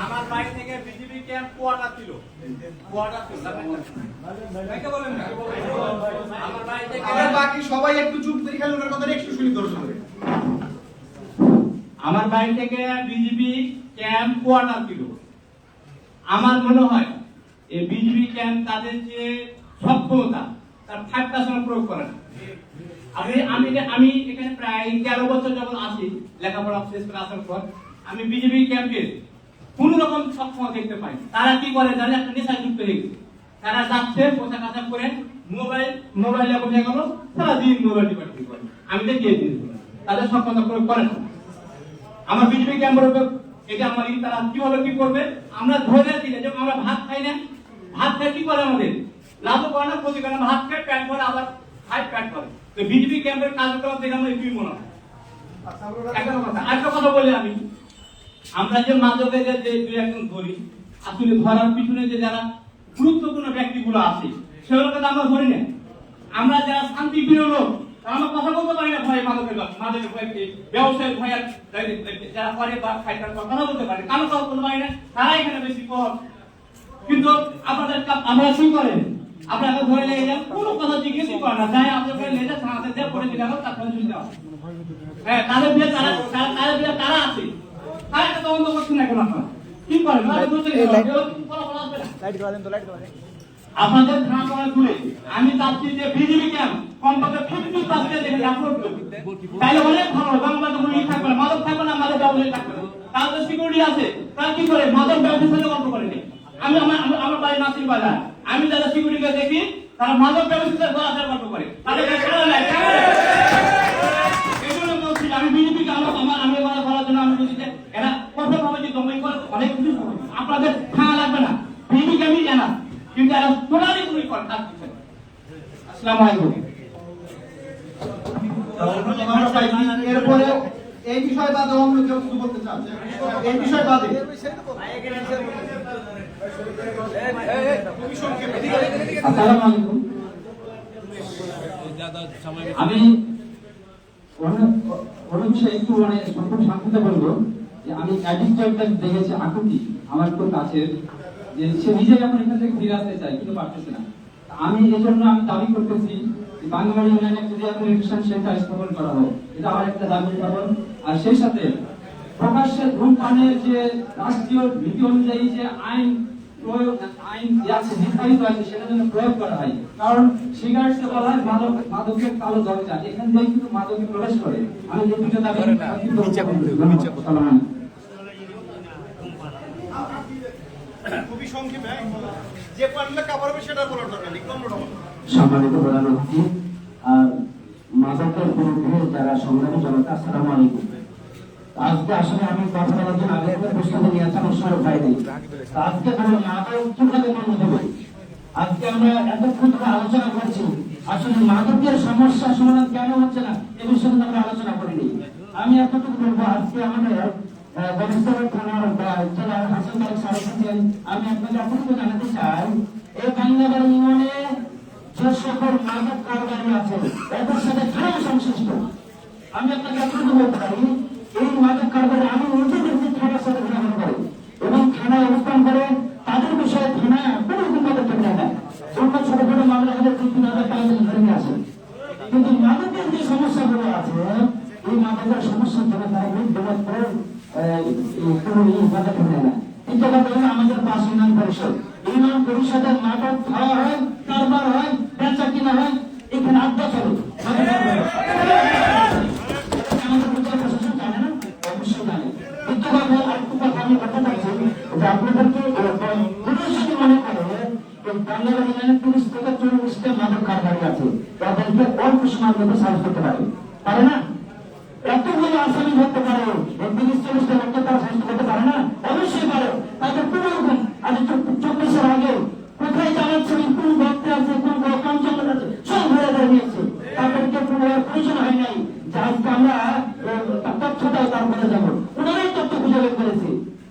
আমার বাইক থেকে বিজেপি ক্যাম্প কোয়ার্টার ছিল। আমার বাইক থেকে আর বাকি সবাই একটু চুপ করে খেলে ওনার কথা একটু শুনি দর্শক। আমার বাড়ি থেকে বিজেপি ক্যাম্প কোয়ার্টার ছিল। আমার মনে হয় এই বিজেপি ক্যাম্প তাদের যে সক্ষমতা তার 5% প্রয়োগ করে না। আমি এখানে প্রায় 13 বছর যখন আসি, লেখাপড়া শেষ করে আসার পর আমি বিজেপি ক্যাম্পে কোন রকম সক্ষমতা দেখতে পাই। তারা কি করে জানে, একটা নেশায় যুক্ত হয়ে গেছে। তারা যাচ্ছে পোশাক আশাক করে মোবাইলে বসে গেল, সারাদিন মোবাইল টিপাটিপি করে। আমি দেখিয়ে দিয়েছি তাদের সক্ষমতা প্রয়োগ করে না। আমার বিজেপি ক্যাম্পের উপর এটা আমার তারা কিভাবে কি করবে আমরা ধরে দিলে, যেমন আমরা ভাত খাই না, ভাত খাই কি করে আমাদের লাভ করে না, ক্ষতি করে না, ভাত খাই প্যাট করে, আবার খাই প্যাট করে। তো বিজেপি ক্যাম্পের কার্যক্রম থেকে আমার এগুলি মনে হয়। একটা কথা বলি আমি, আমরা যে মাদকের যে দুই একজন ধরি, আসলে ধরার পিছনে যে যারা গুরুত্বপূর্ণ ব্যক্তিগুলো আছে সেগুলোকে আমরা ধরি না। আমরা যারা শান্তিপ্রিয় লোক, আমরা কথা বলতে পারি না ভয়, মাদকের ভয়, ব্যবসায়ের ভয়, যারা করে বা খায় তার কথা বলতে পারে, কারো কথা বলতে পারি না, তারা এখানে বেশি পর। কিন্তু আপনারা কি করেন, আপনাকে ধরে লেগে যান, কোনো কথা জিজ্ঞেসই করে না, যাই আপনাকে লেগে থানাতে দিয়ে পড়ে দিলে তারপরে চলে যাওয়া। হ্যাঁ, তাদের বিয়ে তারা আছে, তারা একটা তদন্ত করছেন না এখন। আপনারা কি করেন, আপনাদের থানা তুলে আমি চাচ্ছি যে বিজেপি ক্যাম্প কমপক্ষে 50% এখানে আপলোড করবে, তাইলে অনেক ভালো। বাংলাদেশে কোনো থাকবে না, মাদক থাকবে না, মাদক ব্যবসায়ী থাকবে না, তাদের সিকিউরিটি আছে। তারা কি করে, মাদক ব্যবসায়ীর সাথে গল্প করে। আমি আমার বাড়ি নাসির বাজার, আমি যারা সিকিউরিটিকে দেখি তারা মাদক ব্যবসায়ীর সাথে গল্প করে। তাদের এগুলো বলছি আমি বিজেপিকে আমি করার জন্য আমি বলছি যে এরা কঠোর ভাবে যে দমন করে অনেক কিছু আপনাদের থাকা লাগবে না, বিজেপিকে আমি জানা, কিন্তু এরা টোটালি তুমি করে কাজ করছে। আসসালামু আলাইকুম। এরপরে এই বিষয় বাদে অন্য কেউ কিছু বলতে চান, এই বিষয় বাদে আসসালামু আলাইকুম। আমি অন্য বিষয়ে একটু সংক্ষিপ্ত বলবো যে আমি অ্যাডিক্টেডটা দেখেছি আকুতি আমার খুব কাছের, যে সে নিজেই এখন এখান থেকে ফিরে আসতে চায় কিন্তু পারতেছে না। আমি এজন্য আমি দাবি করতেছি বাংলাবাড়ি ইউনিয়নে যদি এখন রিভিশন সেন্টার স্থাপন করা হয়, এটা আমার একটা দাবি পাবো। আর সেই সাথে প্রকাশ্যে ধূমপানের যে রাষ্ট্রীয় নীতি অনুযায়ী যে আইন আছে নির্ধারিত আছে সেটা যেন প্রয়োগ করা হয়। কারণ সিগারেটকে বলা হয় মাদকের কালো দরজা, এখান থেকে কিন্তু মাদকে প্রবেশ করে। আমি যে দুটো দাবি খুবই সংক্ষেপে যে পারলে কাভার হবে সেটা বলার দরকার নেই। সম্মানিত প্রধান অতিথি আর মাদকের বিরুদ্ধে যারা সংগ্রামী জনতা, আসসালামু আলাইকুম। আজকে আসলে আমি কথা বলার জন্য আগে থেকে প্রস্তুতি নিয়েছি, আমার সরব ভাই নেই। আজকে আমরা মাদক কিভাবে বন্ধ দেবো, আজকে আমরা এতক্ষণ ধরে আলোচনা করছি, আসলে মাদকের সমস্যা সমাধান কেন হচ্ছে না এ বিষয়ে আমরা আলোচনা করিনি। আমি এতটুকু বলবো, আজকে আমাদের জেলার হাসান তারিক স্যার এসেছেন। আমি আপনাকে এতটুকু জানাতে চাই, এই বাংলাবাড়ি ইউনিয়নে যে সকল মাদক কারবারি আছে এদের সাথে থানা সংশ্লিষ্ট। আমি আপনাকে এতটুকু বলতে পারি, এই মাদক কারবারি আমি নিজেদের থানার সাথে গ্রহণ করে এবং থানায় অবস্থান করে তাদের বিষয়ে থানা কোনো রকম পদক্ষেপ নেয় না। অন্য ছোট ছোট মামলা হলে 2-3 হাজার টাকা ধরে নিয়ে আসেন, কিন্তু মাদকের যে সমস্যাগুলো আছে এই মাদকের সমস্যার জন্য তারা বিরোধ করে কোনো পদক্ষেপ নেয় না। কিন্তু আমাদের পাঁচ ইউনিয়ন পরিষদ, ইউনিয়ন পরিষদের মাদক খাওয়া হয়, কারবার হয়, বেচা কিনা হয়, এখানে আড্ডা চলে। আমাদের বিচার প্রশাসন জানে না, অবশ্যই জানে। কিন্তু আরেকটু কথা আমি বলতে চাইছি যে আপনাদেরকে পুলিশ মনে করে বাংলাদেশ 30 থেকে 40টা মাদক কারবারি আছে, তাদেরকে অল্প সময়ের মধ্যে সার্চ করতে পারে না। এতগুলো আসামি ধরতে পারে, 30-40টা লোককে তারা সাহায্য করতে পারে না, অবশ্যই পারে। তাদের কোন রকম আজ 24 আগে কোথায় চালাচ্ছেন, কোন ব্যক্তি আছে, কোন কাঞ্চন আছে, সব ঘুরে ধরে নিয়েছে। তাদেরকে কোনো প্রয়োজন হয় নাই যে আজকে আমরা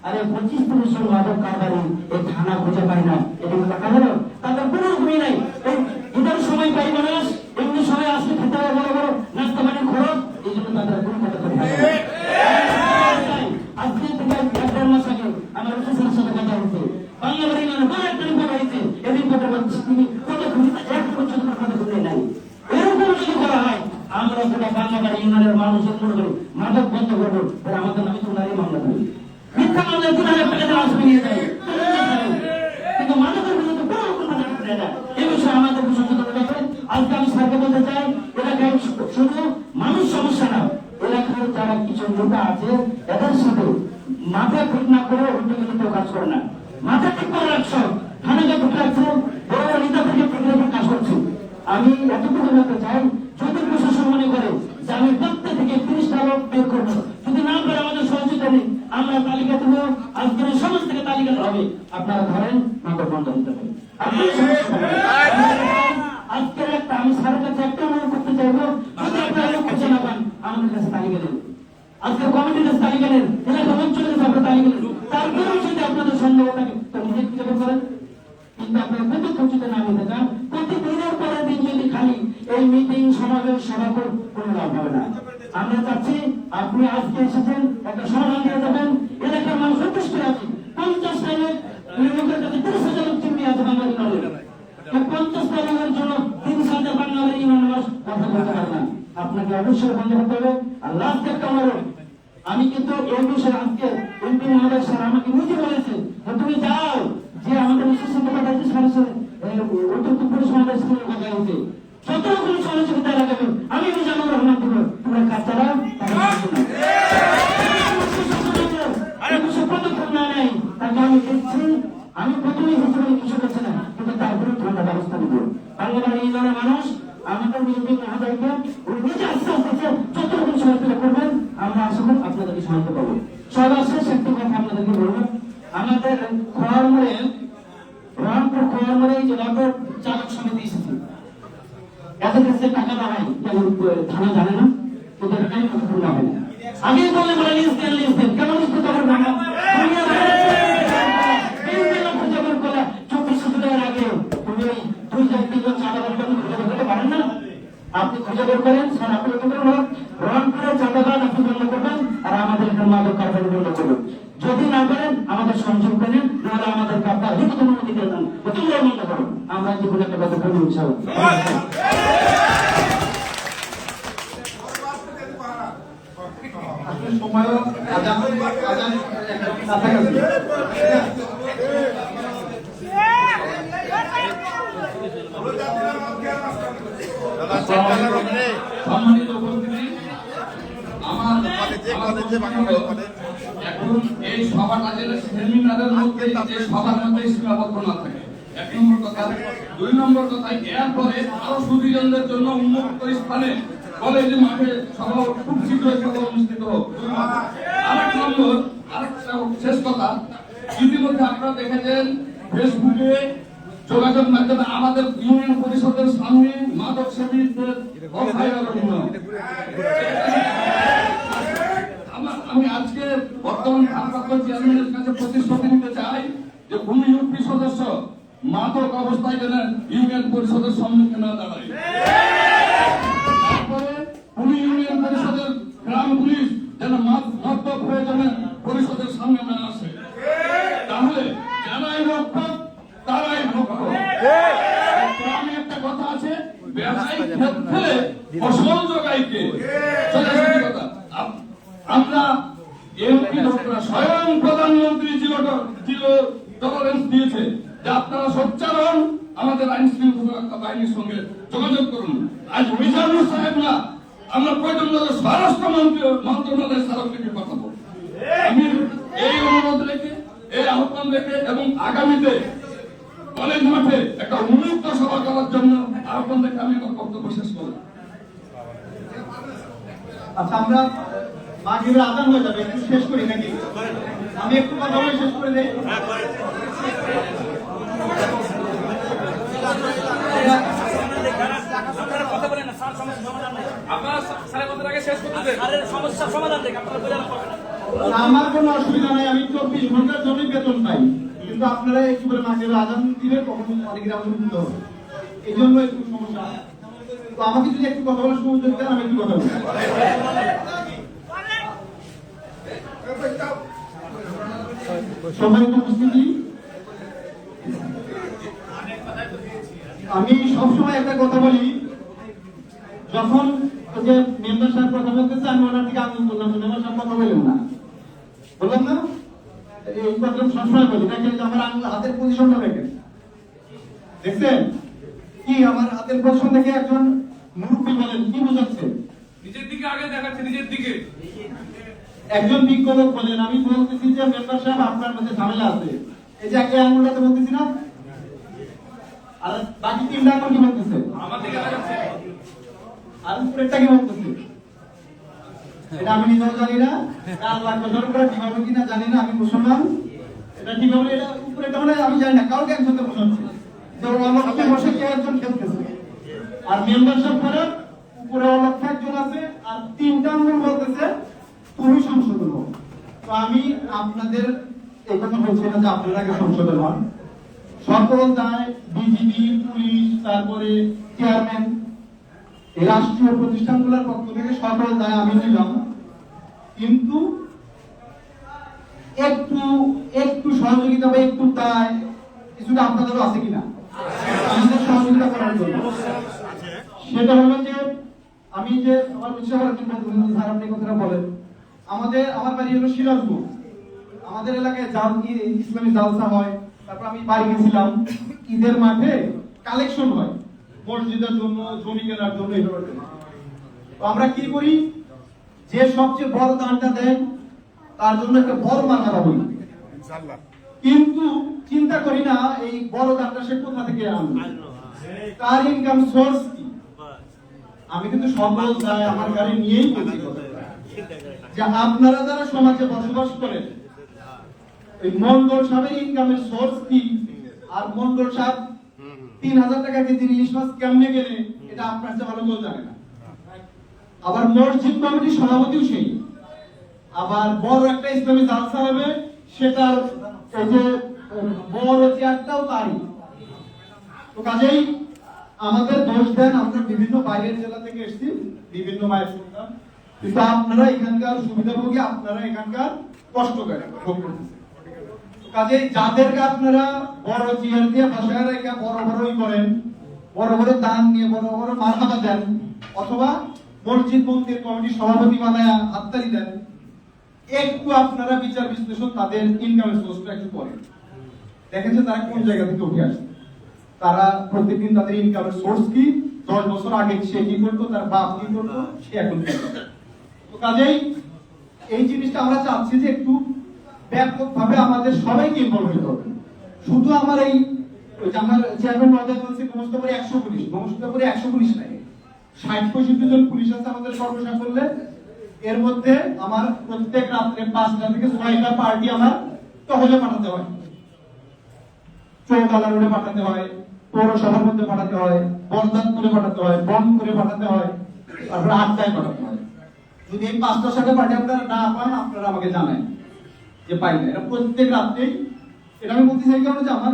আরে 25-30 জন মাদক কারবারি এই থানা খুঁজে পাই না, এটা কি টাকা হলো? তাদের কোনো রকমই নাই। এই ঈদের সময় পাই মানুষ, এমনি সময় আসলে খেতে হবে বড় বড় নাস্তা পানির খরচ, এই জন্য তাদের কোনো কথা করে থাকে না। আজকে থেকে 1-1.5 মাস আগে আমার অফিসের সাথে কথা হচ্ছে, বাংলাবাড়ি মানে বড় একটা রিপোর্ট হয়েছে, এই রিপোর্টে বলছে তিনি কত খুঁজে এক পর্যন্ত কথা খুঁজে নাই। এরকম যদি করা হয়, আমরা গোটা বাংলাবাড়ি ইউনিয়নের মানুষের মনে করি মাদক বন্ধ করবো, আমাদের নামে তো নারী মামলা করি, মিথ্যা মামলায় 2,000 টাকা দিয়ে আসবে নিয়ে যায়, কিন্তু মাদকের বিরুদ্ধে কোনো রকম কথা বলতে না। এই বিষয়ে আমাদের সচেতন হতে হবে। আজকে আমি সরকার বলতে চাই, এলাকায় শুধু মানুষ সমস্যা না, এলাকার যারা কিছু নেতা আছে এদের সাথে মাথা ঠিক না করে উল্টো কাজ করে না, মাথা ঠিক করে রাখছো, থানাকে ঠিক রাখছো, বড় নেতা থেকে ঠিক রেখে কাজ করছো। আমি এতটুকু বলতে চাই, যদি প্রশাসন মনে করে যে আমি প্রত্যেক থেকে 30টা লোক বের করবো, যদি না করে আমাদের সহযোগিতা নেই, আমরা তালিকা দেবো, আজকের সমাজ থেকে তালিকা হবে, আপনারা ধরেন মাদক বন্ধ হতে হবে। আজকের একটা আমি স্যারের কাছে একটা অনুরোধ করতে চাইবো, যদি আপনারা লোক খুঁজে না পান আমাদের কাছে তালিকা দেন, আজকে কমিটির কাছে তালিকা নেন, এলাকা অঞ্চলের কাছে আপনারা তালিকা নেন, তারপরেও যদি আপনাদের সন্দেহ থাকে তো নিজে খুঁজে বের করেন। কিন্তু আপনারা প্রতি খুঁজতে না নিতে চান, প্রতিদিনের পরের দিন যদি খালি এই মিটিং সমাবেশ সভা করে কোনো লাভ হবে না। আমরা চাচ্ছি আপনি আজকে এসেছেন, একটা সমাধান দিয়ে যাবেন, এলাকার মানুষ সন্তুষ্ট আছে। 50টা লোকের কাছে 30,000 লোক চিনি আছে বাঙালি নলের, 50টা লোকের জন্য 30,000 বাঙালি ইমান মানুষ কথা বলতে পারে না। আপনাকে অবশ্যই বন্ধ করতে হবে। আর লাস্ট একটা অনুরোধ, আমি কিন্তু এই বিষয়ে আজকে এমপি মহোদয় স্যার আমাকে নিজে বলেছে, তুমি যাও যে আমাদের বিশেষজ্ঞ পাঠাচ্ছে সরাসরি উত্তরপুর সমাবেশ স্কুলের কথা হচ্ছে, যত রকম সহযোগিতা লাগাবে আমি জানাবো রহমান দিব, তোমরা কাজ চালাও, পদক্ষেপ না নেই তাকে আমি দেখছি। আমি প্রথমেই হিসেবে কিছু করছি না, কিন্তু তার বিরুদ্ধে আমরা ব্যবস্থা নিব। বাংলাবাড়ি ইউনিয়নের মানুষ আমাদের বিজেপি মহোদয়কে নিজে আস্তে আস্তে যত রকম সহায়তা করবেন, আমরা আশা করি আপনাদেরকে সহায়তা করবো। সর্বশেষ একটি কথা আপনাদেরকে বলবো, আমাদের খোয়ারমোড়ে রহনপুর খোয়ারমোড়ে যে অটো চালক সমিতি এসেছে, এদের কাছে টাকা দেওয়া হয়, থানা জানে না, ওদের টাকা কতক্ষণ দেওয়া হয় না। আগে বলে বলে লিস্ট দেন কেন লিস্ট করতে পারবে না? 2400 টাকার আগে তুমি ওই 2-3 চাঁদাবাদ খুঁজে বের করতে পারেন না? আপনি খুঁজে বের করেন, স্যার আপনি রহনপুরের চাঁদাবাদ আপনি বন্ধ করবেন, আর আমাদের এখানে মাদক কারবারি বন্ধ করবেন। যদি না পারেন আমাদের সংযোগ করেন, নাহলে আমাদেরকে আপনার লিখিত অনুমতি দিয়ে দেন, তোমরা বন্ধ করো, আমরা যে কোনো একটা কথা করবো ইনশাআল্লাহ। সময় কাছাকাছি সম্মানিত উপস্থিতি, এখন এই সভাটা যেন সেমিনারের মধ্যে যে সভার মধ্যে সীমাবদ্ধ না থাকে, 1 নম্বর কথা। 2 নম্বর কথা, এরপরে আরো সুদীজনদের জন্য উন্মুক্ত স্থানে কলেজ মাঠে সভা খুব শীঘ্রই সভা অনুষ্ঠিত হোক। আরেকটা শেষ কথা, ইতিমধ্যে আপনারা দেখেছেন ফেসবুকে যোগাযোগ মাধ্যমে আমাদের ইউনিয়ন পরিষদের সামনে মাদক সেবীদের আমি আজকে বর্তমান ভারপ্রাপ্ত চেয়ারম্যানের কাছে প্রতিশ্রুতি নিতে চাই যে কোন ইউপি সদস্য মাদক অবস্থায় যেন ইউনিয়ন পরিষদের সম্মুখীন না দাঁড়ায়। তারপরে কোন ইউনিয়ন পরিষদের গ্রাম পুলিশ যেন মদ্যপ হয়ে যেন পরিষদের সামনে না আসে, তাহলে যারাই রক্ষক তারাই ভক্ষক। গ্রামে একটা কথা আছে, ব্যবসায়িক ক্ষেত্রে ফসল জোগাইকে। আমরা এমপি স্বয়ং প্রধানমন্ত্রী জিরো টলারেন্স দিয়েছে যে আপনারা সোচ্চার হন, আমাদের আইন শৃঙ্খলা বাহিনীর সঙ্গে যোগাযোগ করুন। আজ মিজানুর সাহেব না, আমরা প্রয়োজন স্বরাষ্ট্র মন্ত্রণালয়ের স্মারকলিপি পাঠাবো। আমি এই অনুরোধ রেখে, এই আহ্বান রেখে এবং আগামীতে কলেজ মাঠে একটা উন্মুক্ত সভা করার জন্য আহ্বান রেখে আমি আমার বক্তব্য শেষ করব। আচ্ছা, আমরা মাগরিবের আযান হয়ে যাবে, একটু শেষ করি নাকি? আমি একটু কথা বলে শেষ করে দেই। কথা বলেন না স্যার, সমস্যা সমাধান নেই। আপনারা স্যারের কথার আগে শেষ করতে দেন। আরে সমস্যা সমাধান দেন, আপনারা বলে না। আমার কোনো অসুবিধা নাই, আমি 24 ঘন্টার জন্যই বেতন পাই, কিন্তু আপনারা একটু করে মাঝে আজান দিলে তখন অনেকের আমাকে দিতে হবে, এই জন্য একটু সমস্যা। তো আমাকে যদি একটু কথা বলার সুযোগ দেন, আমি একটু কথা বলবো। সম্মানিত উপস্থিতি, আমি সবসময় একটা কথা বলি, যখন যে মেম্বার সাহেব কথা বলতেছে আমি ওনার দিকে আঙুল করলাম, মেম্বার সাহেব কথা বললেন না, বললাম না, এই কথা সবসময় বলি। দেখেন যে আমার আঙুল হাতের পজিশনটা দেখেন, দেখছেন কি আমার হাতের পজিশন দেখে একজন মুরব্বী বলেন কি বোঝাচ্ছে? নিজের দিকে আগে দেখাচ্ছে, নিজের দিকে। একজন বিজ্ঞ লোক বলেন আমি বলতেছি যে মেম্বার সাহেব আপনার মধ্যে ঝামেলা আছে, এই যে একটা আঙুলটাতে বলতেছি না, আর বাকি তিনটা আঙুল কি বলতেছে? আমার দিকে দেখাচ্ছে। আর উপরেরটা কি বলতেছে? এটা আমি নিজেও জানি না, কার লাগবে ধরে করে ঠিক হবে কিনা জানি না, আমি মুসলমান, এটা ঠিক হবে, এটা উপরেরটা মানে আমি জানি না, কাউকে একসাথে বোঝাচ্ছে যে অলক্ষে বসে কেউ একজন খেলতেছে, আর মেম্বার সাহেব করে উপরে অলক্ষে একজন আছে, আর তিনটা আঙুল বলতেছে তুমি সংশোধন হও। তো আমি আপনাদের এই কথা বলছি না যে আপনারা আগে সংশোধন হন, সকল দায় বিজিবি, পুলিশ, তারপরে চেয়ারম্যান, এই রাষ্ট্রীয় প্রতিষ্ঠানগুলোর পক্ষ থেকে সকল দায় আমি নিলাম, কিন্তু একটু একটু সহযোগিতা বা একটু দায় কিছুটা আপনাদেরও আছে কিনা আমাদের সহযোগিতা করার জন্য? সেটা হলো যে আমি যে আমার উৎসাহ স্যার আপনি কথাটা বলেন, আমার বাড়ি হলো সিরাজগঞ্জ, আমাদের এলাকায় ইসলামী জালসা হয়, তারপর আমি বাড়ি গেছিলাম, ঈদের মাঠে কালেকশন হয় মসজিদের জন্য, জমি কেনার জন্য, এগুলোর জন্য। তো আমরা কি করি, যে সবচেয়ে বড় দানটা দেয় তার জন্য একটা বড় মার্কা বলি, কিন্তু চিন্তা করি না এই বড় দানটা সে কোথা থেকে আনবে, তার ইনকাম সোর্স কি। আমি কিন্তু সকল দায় আমার গাড়ি নিয়েই বলছি যে আপনারা যারা সমাজে বসবাস করেন, এই মন্ডল সাহেবের ইনকামের সোর্স কি, আর মন্ডল সাহেব 3000 টাকা কেজি ইলিশ মাছ কেমনে গেলে এটা আপনার চেয়ে ভালো কেউ জানে না। আবার মসজিদ কমিটির সভাপতিও সেই, আবার বড় একটা ইসলামী জালসা হবে, সেটার এই যে বড় চেয়ারটাও তারই। তো কাজেই আমাদের দোষ দেন, আমরা বিভিন্ন বাইরের জেলা থেকে এসেছি, বিভিন্ন মায়ের সন্তান, কিন্তু আপনারা এখানকার সুবিধাভোগী, আপনারা এখানকার কষ্টকারী ভোগ করতেছেন। কাজেই যাদেরকে আপনারা বড় চেয়ার দিয়ে বসায় রেখে বড় বড়ই করেন, বড় বড় দান নিয়ে বড় বড় মারহাবা দেন, অথবা মসজিদ মন্দির কমিটির সভাপতি বানায় হাততালি দেন, একটু আপনারা বিচার বিশ্লেষণ তাদের ইনকামের সোর্সটা একটু করেন, দেখেন যে তারা কোন জায়গা থেকে উঠে আসছে, তারা প্রত্যেকদিন তাদের ইনকামের সোর্স কি, 10 বছর আগে সে কি করতো, তার বাপ কি করতো, সে এখন কি করতো। তো কাজেই এই জিনিসটা আমরা চাচ্ছি যে একটু ব্যাপকভাবে আমাদের সবাইকে ইনভলভ হতে হবে। শুধু আমার এই আমার চেয়ারম্যান মহোদয় বলছে গোমস্তাপুরে 100 পুলিশ, গোমস্তাপুরে 100 পুলিশ নাই, 60-65 জন পুলিশ আছে আমাদের সর্বসাকুল্যে। এর মধ্যে আমার প্রত্যেক রাত্রে 5টা থেকে 6টা পার্টি আমার টহলে পাঠাতে হয়, চৌগালা রোডে পাঠাতে হয়, পৌরসভার মধ্যে পাঠাতে হয়, বরদানপুরে পাঠাতে হয়, বনপুরে পাঠাতে হয়, তারপরে আড্ডায় পাঠাতে হয়। যদি এই 5টা 6টা পার্টি আপনারা না পান, আপনারা আমাকে জানান যে পাই না। এটা প্রত্যেক রাত্রেই, এটা আমি বলতে চাই কারণ যে আমার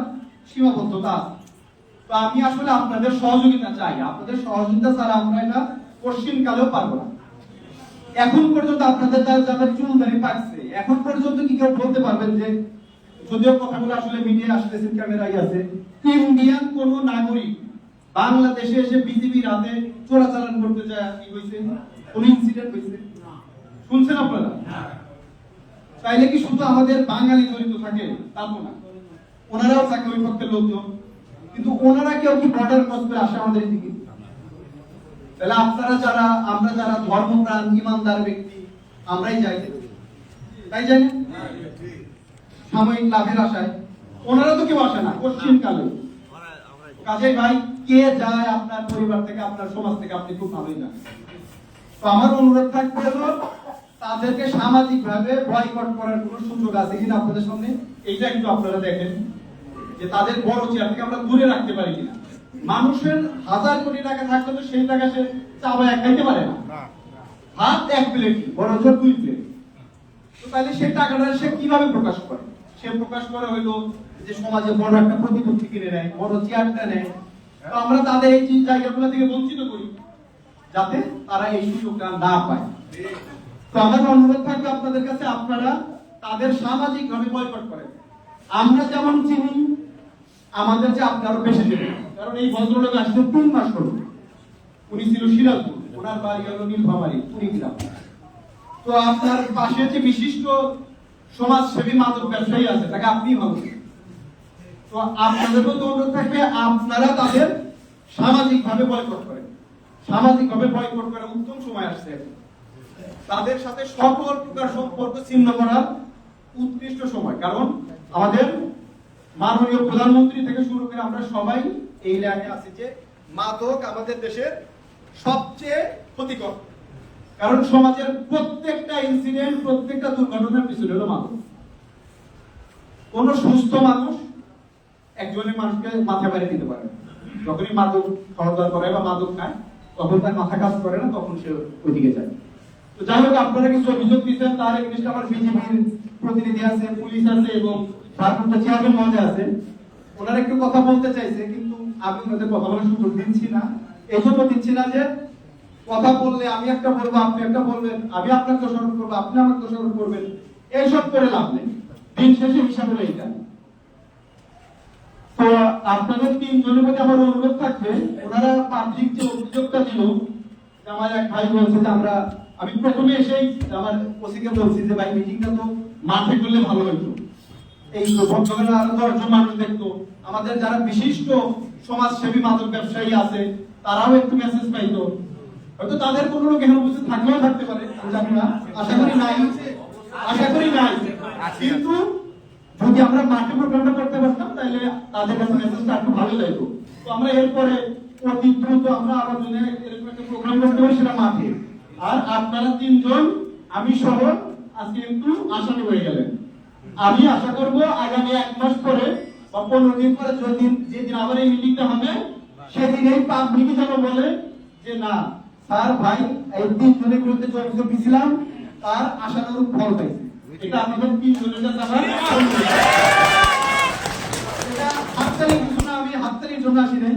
সীমাবদ্ধতা আছে। তো আমি আসলে আপনাদের সহযোগিতা চাই, আপনাদের সহযোগিতা ছাড়া আমরা এটা কোশ্চিন কালেও পারবো না। এখন পর্যন্ত আপনাদের যাদের চুলদারি পাকছে, এখন পর্যন্ত কি কেউ বলতে পারবেন যে, যদিও কথাগুলো আসলে মিডিয়া আসতেছে, ক্যামেরাই আছে, ইন্ডিয়ান কোন নাগরিক বাংলাদেশে এসে বিজিবির হাতে চোরাচালান করতে যায় কি হয়েছে, কোন ইনসিডেন্ট হয়েছে শুনছেন আপনারা? তাইলে কি শুধু আমাদের বাঙালি জড়িত থাকে? তা তো না, ওনারাও থাকে ওই পক্ষের লোকজন, কিন্তু ওনারা কেউ কি বর্ডার ক্রস করে আসে আমাদের দিকে? তাহলে আপনারা যারা, আমরা যারা ধর্মপ্রাণ ইমানদার ব্যক্তি, আমরাই যাই, তাই যাই না সাময়িক লাভের আশায়, ওনারা তো কেউ আসে না কোশ্চিন কালে। কাজেই ভাই, কে যায় আপনার পরিবার থেকে, আপনার সমাজ থেকে, আপনি খুব ভালোই জানেন। তো আমার অনুরোধ থাকবে তাদেরকে সামাজিক ভাবে বয়কট করার কোন সুযোগ আছে কিনা আপনাদের সামনে, এইটা একটু আপনারা দেখেন যে তাদের বড় চেয়ার থেকে আমরা দূরে রাখতে পারি কিনা। মানুষের 1000 কোটি টাকা থাকলে তো সেই টাকা সে চাবায় খাইতে পারে না, ভাত 1 প্লেট, বড় জোর 2 প্লেট, তো তাহলে সেই টাকাটা সে কিভাবে প্রকাশ করে? সে প্রকাশ করে হয়তো যে সমাজে বড় একটা প্রতিপত্তি কিনে নেয়, বড় চেয়ারটা নেয়। তো আমরা তাদের এই জায়গাগুলো থেকে বঞ্চিত করি যাতে তারা এই সুযোগটা না পায়। তো আমাদের অনুরোধ থাকবে আপনাদের কাছে, আপনারা তাদের সামাজিক ভাবে বয়কট করেন। আমরা যেমন চিনি, আমাদের যে আপনারও বেশি চিনি, কারণ এই ভদ্রলোক আসতে 3 মাস হলো। উনি ছিল সিরাজপুর, ওনার বাড়ি হলো নীলফামারী, কুড়িগ্রাম। তো আপনার পাশে যে বিশিষ্ট সমাজসেবী মাদক ব্যবসায়ী আছে, তাকে আপনি ভালো চেনেন। তো আপনাদেরও তো অনুরোধ থাকবে, আপনারা তাদের সামাজিক ভাবে বয়কট করেন। সামাজিক ভাবে বয়কট করার উত্তম সময় আসছে এখন। তাদের সাথে সকল প্রকার সম্পর্ক ছিন্ন করার উৎকৃষ্ট সময়, কারণ আমাদের মাননীয় প্রধানমন্ত্রী থেকে শুরু করে আমরা সবাই এই লাইনে আছি যে মাদক আমাদের দেশের সবচেয়ে ক্ষতিকর। কারণ সমাজের প্রত্যেকটা ইনসিডেন্ট, প্রত্যেকটা দুর্ঘটনার পিছনে হলো মাদক। কোন সুস্থ মানুষ একজনের মানুষকে মাথা মেরে দিতে পারে, যখনই মাদক খাওয়া দাওয়া করে বা মাদক খায় তখন তার মাথা কাজ করে না, তখন সে ওইদিকে যায়। তো যাই হোক, আপনারা কিছু অভিযোগ দিচ্ছেন, তার এগেইনস্টে আমার বিজেপির প্রতিনিধি আছে, পুলিশ আছে এবং ভারপ্রাপ্ত চেয়ারম্যান মহোদয় আছে। ওনারা একটু কথা বলতে চাইছে, কিন্তু আমি ওনাদের কথা বলার সুযোগ দিচ্ছি না। এই জন্য দিচ্ছি না যে কথা বললে আমি একটা বলবো, আপনি একটা বলবেন, আমি আপনাকে দোষারোপ করবো, আপনি আমাকে দোষারোপ করবেন, এইসব করে লাভ নেই। দিন শেষে হিসাব হলো এইটা। তো আপনাদের 3 জনের মধ্যে আমার অনুরোধ থাকবে, ওনারা পাবলিক যে অভিযোগটা দিল, আমার এক ভাই বলছে যে আমি প্রথমে এসেই আমার ওসিকে বলছি যে ভাই মিটিংটা তো মাঠে করলে ভালো হইতো, এই ভদ্রলোকের আরো 10 জন মানুষ দেখতো, আমাদের যারা বিশিষ্ট সমাজসেবী মাদক ব্যবসায়ী আছে তারাও একটু মেসেজ পাইতো। হয়তো তাদের কোনো লোক এখানে উপস্থিত থাকলেও থাকতে পারে, আমি জানি না, আশা করি নাই, কিন্তু যদি আমরা মাঠে প্রোগ্রামটা করতে পারতাম তাহলে তাদের কাছে মেসেজটা একটু ভালো যাইতো। তো আমরা এরপরে অতি দ্রুত আমরা আবার যদি এরকম একটা প্রোগ্রাম করতে পারি সেটা মাঠে। আর আপনারা 3 জন আমি সহ আজকে কিন্তু আসামি হয়ে গেলেন। আমি আশা করব আগামী 1 মাস পরে বা 15 দিন পরে যেদিন আবার এই মিটিংটা হবে, সেদিন এই পাবলিকই যেন বলে যে না স্যার ভাই এই 3 জনের বিরুদ্ধে যে অভিযোগ দিয়েছিলাম তার আশানুরূপ ফল পাইছে। এটা আমাদের 3 জনের কাছে আমার এটা হাততালি কিছু না, আমি হাততালির জন্য আসি নাই।